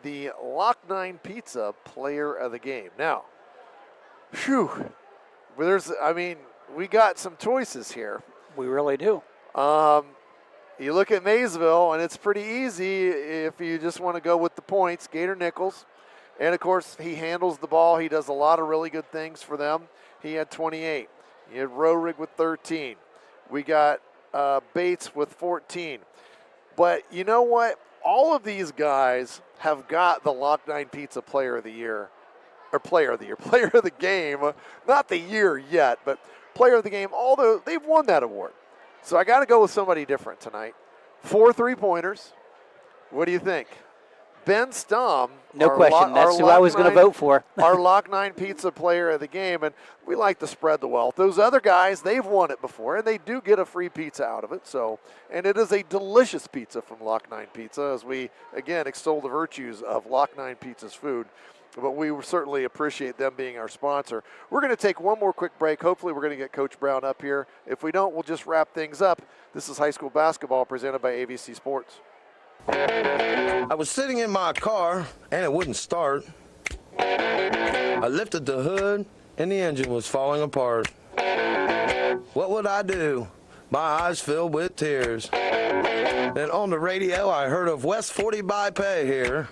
the Lock 9 Pizza player of the game. Now, we got some choices here. We really do. You look at Maysville, and it's pretty easy if you just want to go with the points. Gator Nichols, and of course, he handles the ball. He does a lot of really good things for them. He had 28. You had Rohrig with 13. We got Bates with 14. But you know what? All of these guys have got the Lock 9 Pizza Player of the Year, or Player of the Game. Not the year yet, but Player of the Game, although they've won that award. So I got to go with somebody different tonight. 4 3-pointers. What do you think? Ben Stamm. No question. That's who I was going to vote for. Our Lock 9 Pizza Player of the Game, and we like to spread the wealth. Those other guys, they've won it before, and they do get a free pizza out of it. So, and it is a delicious pizza from Lock 9 Pizza, as we, again, extol the virtues of Lock 9 Pizza's food. But we certainly appreciate them being our sponsor. We're going to take one more quick break. Hopefully we're going to get Coach Brown up here. If we don't, we'll just wrap things up. This is high school basketball presented by AVC Sports. I was sitting in my car, and it wouldn't start. I lifted the hood, and the engine was falling apart. What would I do? My eyes filled with tears. Then on the radio, I heard of West 40 by Pay here,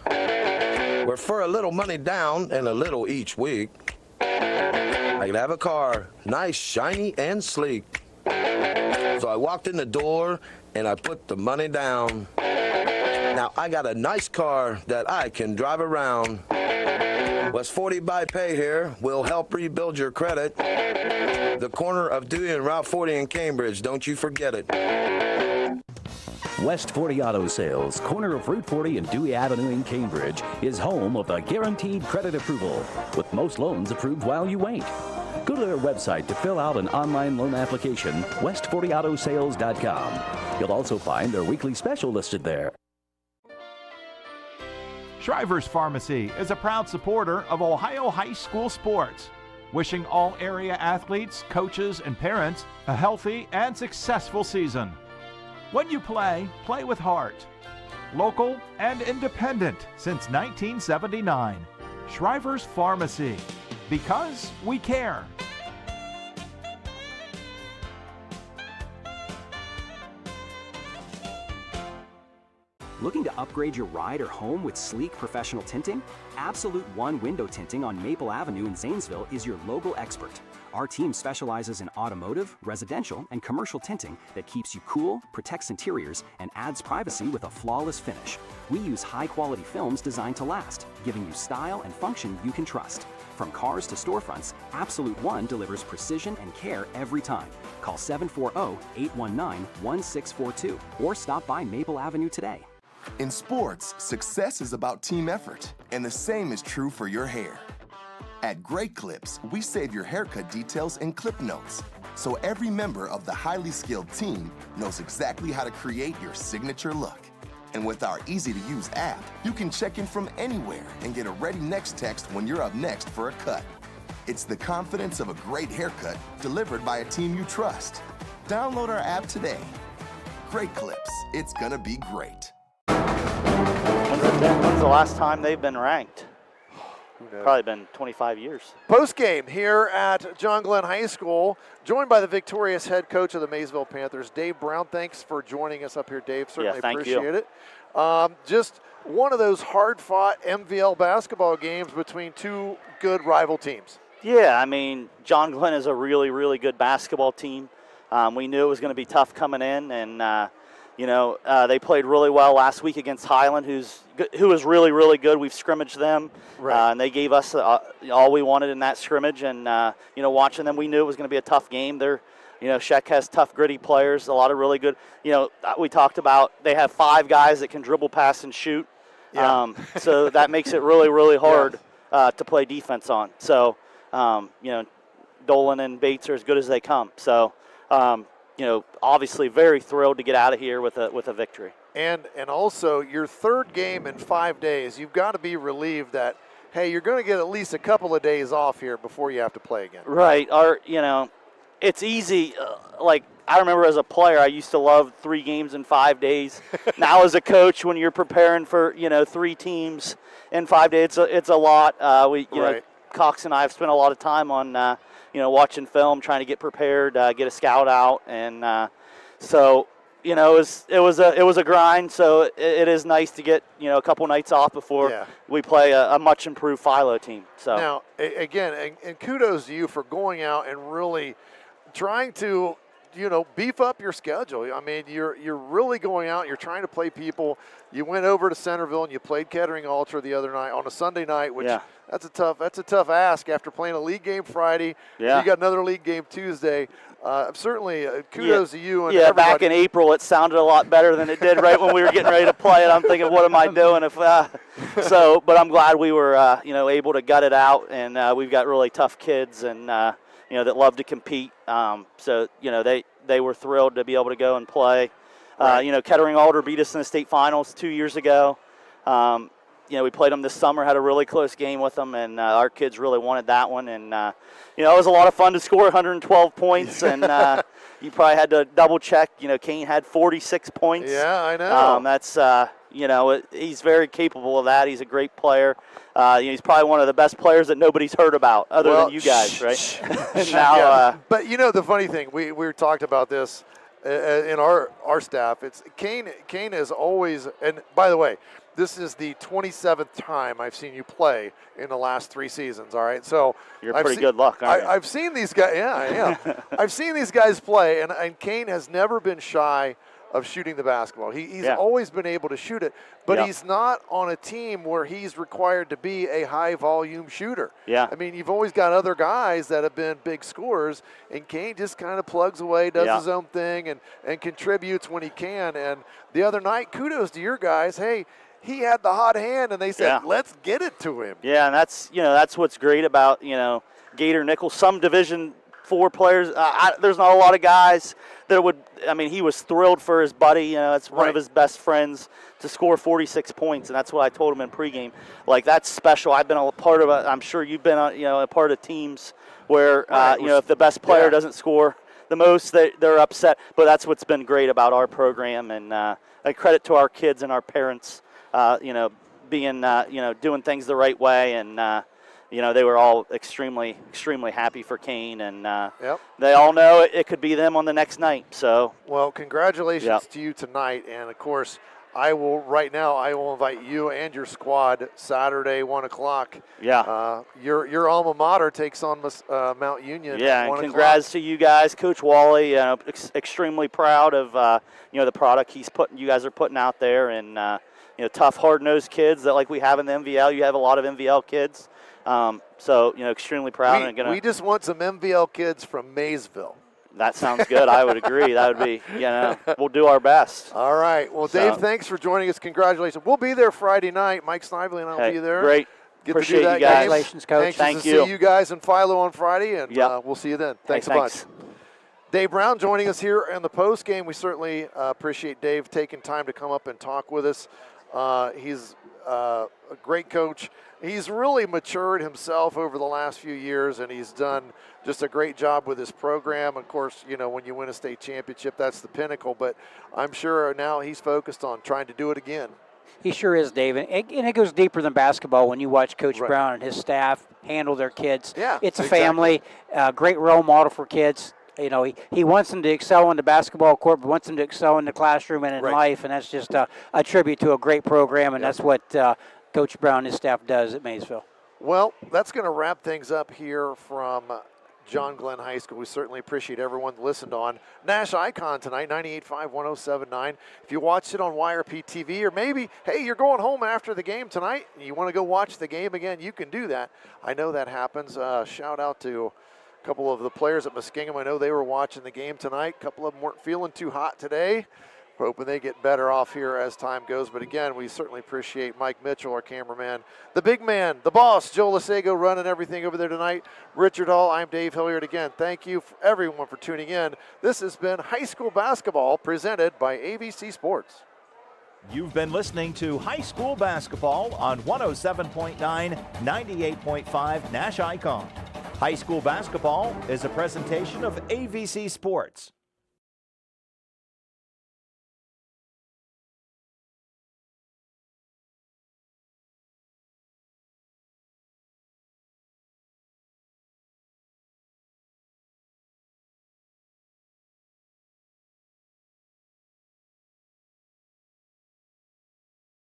where for a little money down and a little each week, I could have a car, nice, shiny, and sleek. So I walked in the door and I put the money down. Now I got a nice car that I can drive around. West 40 by Pay here will help rebuild your credit. The corner of Dewey and Route 40 in Cambridge, don't you forget it. West 40 Auto Sales, corner of Route 40 and Dewey Avenue in Cambridge, is home of the guaranteed credit approval, with most loans approved while you wait. Go to their website to fill out an online loan application, west40autosales.com. You'll also find their weekly special listed there. Shriver's Pharmacy is a proud supporter of Ohio high school sports, wishing all area athletes, coaches, and parents a healthy and successful season. When you play, play with heart. Local and independent since 1979. Shriver's Pharmacy, because we care. Looking to upgrade your ride or home with sleek professional tinting? Absolute One Window Tinting on Maple Avenue in Zanesville is your local expert. Our team specializes in automotive, residential, and commercial tinting that keeps you cool, protects interiors, and adds privacy with a flawless finish. We use high-quality films designed to last, giving you style and function you can trust. From cars to storefronts, Absolute One delivers precision and care every time. Call 740-819-1642 or stop by Maple Avenue today. In sports, success is about team effort, and the same is true for your hair. At Great Clips, we save your haircut details in clip notes, so every member of the highly skilled team knows exactly how to create your signature look. And with our easy-to-use app, you can check in from anywhere and get a ready next text when you're up next for a cut. It's the confidence of a great haircut delivered by a team you trust. Download our app today. Great Clips, it's gonna be great. When's the last time they've been ranked? Probably been 25 years. Post-game here at John Glenn High School, joined by the victorious head coach of the Maysville Panthers, Dave Brown. Thanks for joining us up here, Dave. Certainly appreciate it. Just one of those hard-fought MVL basketball games between two good rival teams. Yeah, I mean, John Glenn is a really, really good basketball team. We knew it was going to be tough coming in, and they played really well last week against Highland, who is really, really good. We've scrimmaged them, and they gave us all we wanted in that scrimmage. And watching them, we knew it was going to be a tough game. Sheck has tough, gritty players, a lot of really good. We talked about they have 5 guys that can dribble, pass, and shoot. Yeah. So that makes it really, really hard to play defense on. So, Dolan and Bates are as good as they come. So. Obviously very thrilled to get out of here with a victory. And also your third game in 5 days, you've got to be relieved that, hey, you're going to get at least a couple of days off here before you have to play again. Right. It's easy. I remember as a player, I used to love 3 games in 5 days. Now as a coach, when you're preparing for, 3 teams in 5 days, it's a lot. Cox and I have spent a lot of time on, watching film, trying to get prepared, get a scout out, and it was a grind. So it is nice to get a couple nights off before we play a much improved Philo team. So now again, and kudos to you for going out and really trying to beef up your schedule. I mean, you're really going out. You're trying to play people. You went over to Centerville and you played Kettering Ultra the other night on a Sunday night, which that's a tough ask after playing a league game Friday. Yeah. You got another league game Tuesday. Certainly, kudos to you and everybody. Back in April, it sounded a lot better than it did right when we were getting ready to play it. I'm thinking, what am I doing? But I'm glad we were able to gut it out, and we've got really tough kids and that love to compete. They were thrilled to be able to go and play. Kettering Alder beat us in the state finals 2 years ago. We played them this summer, had a really close game with them, and our kids really wanted that one. And, it was a lot of fun to score 112 points, and you probably had to double-check. Kane had 46 points. Yeah, I know. He's very capable of that. He's a great player. He's probably one of the best players that nobody's heard about other than you guys, right? Now, but the funny thing, we talked about this in our staff. It's Kane is always, and by the way, this is the 27th time I've seen you play in the last 3 seasons. All right, so you're pretty good luck. Aren't you? I've seen these guys. Yeah, I am. I've seen these guys play, and Kane has never been shy of shooting the basketball. He's always been able to shoot it, but he's not on a team where he's required to be a high-volume shooter. Yeah. I mean, you've always got other guys that have been big scorers, and Kane just kind of plugs away, does his own thing, and contributes when he can. And the other night, kudos to your guys. Hey, he had the hot hand, and they said, let's get it to him. Yeah, and that's what's great about, Gator Nichols. Some Division IV players, there's not a lot of guys that would, he was thrilled for his buddy. It's one of his best friends to score 46 points, and that's what I told him in pregame. Like, that's special. I've been a part of it. I'm sure you've been, a part of teams where, if the best player doesn't score the most, they're upset. But that's what's been great about our program, and a credit to our kids and our parents, being, doing things the right way, and, they were all extremely, extremely happy for Kane, and they all know it could be them on the next night. So, well, congratulations to you tonight, and of course, I will invite you and your squad Saturday 1 o'clock. Yeah. Your alma mater takes on Mount Union. Yeah, at 1 and congrats to you guys, Coach Wally. Extremely proud of the product you guys are putting out there, and tough, hard-nosed kids that like we have in the MVL. You have a lot of MVL kids. So, extremely proud. We just want some MVL kids from Maysville. That sounds good. I would agree. That would be, we'll do our best. All right. Well, Dave, thanks for joining us. Congratulations. We'll be there Friday night. Mike Snively and I will be there. Great. Appreciate you guys. Congratulations, Coach. Thank you. See you guys in Philo on Friday, and we'll see you then. Thanks a bunch. Dave Brown joining us here in the post game. We certainly appreciate Dave taking time to come up and talk with us. He's a great coach. He's really matured himself over the last few years, and he's done just a great job with his program. Of course, when you win a state championship, that's the pinnacle, but I'm sure now he's focused on trying to do it again. He sure is, Dave, and it goes deeper than basketball when you watch Coach Brown and his staff handle their kids. Yeah, it's a family, great role model for kids. He wants them to excel on the basketball court, but wants them to excel in the classroom and in life, and that's just a tribute to a great program, and that's what Coach Brown and his staff does at Maysville. Well, that's going to wrap things up here from John Glenn High School. We certainly appreciate everyone that listened on NASH Icon tonight, 98.5, 107.9. If you watched it on YRPtv, or maybe, hey, you're going home after the game tonight and you want to go watch the game again, you can do that. I know that happens. Shout out to a couple of the players at Muskingum. I know they were watching the game tonight. A couple of them weren't feeling too hot today. We're hoping they get better off here as time goes. But again, we certainly appreciate Mike Mitchell, our cameraman, the big man, the boss, Joe Lasego, running everything over there tonight. Richard Hall, I'm Dave Hilliard. Again, thank you everyone for tuning in. This has been High School Basketball presented by AVC Sports. You've been listening to High School Basketball on 107.9, 98.5 NASH Icon. High School Basketball is a presentation of AVC Sports.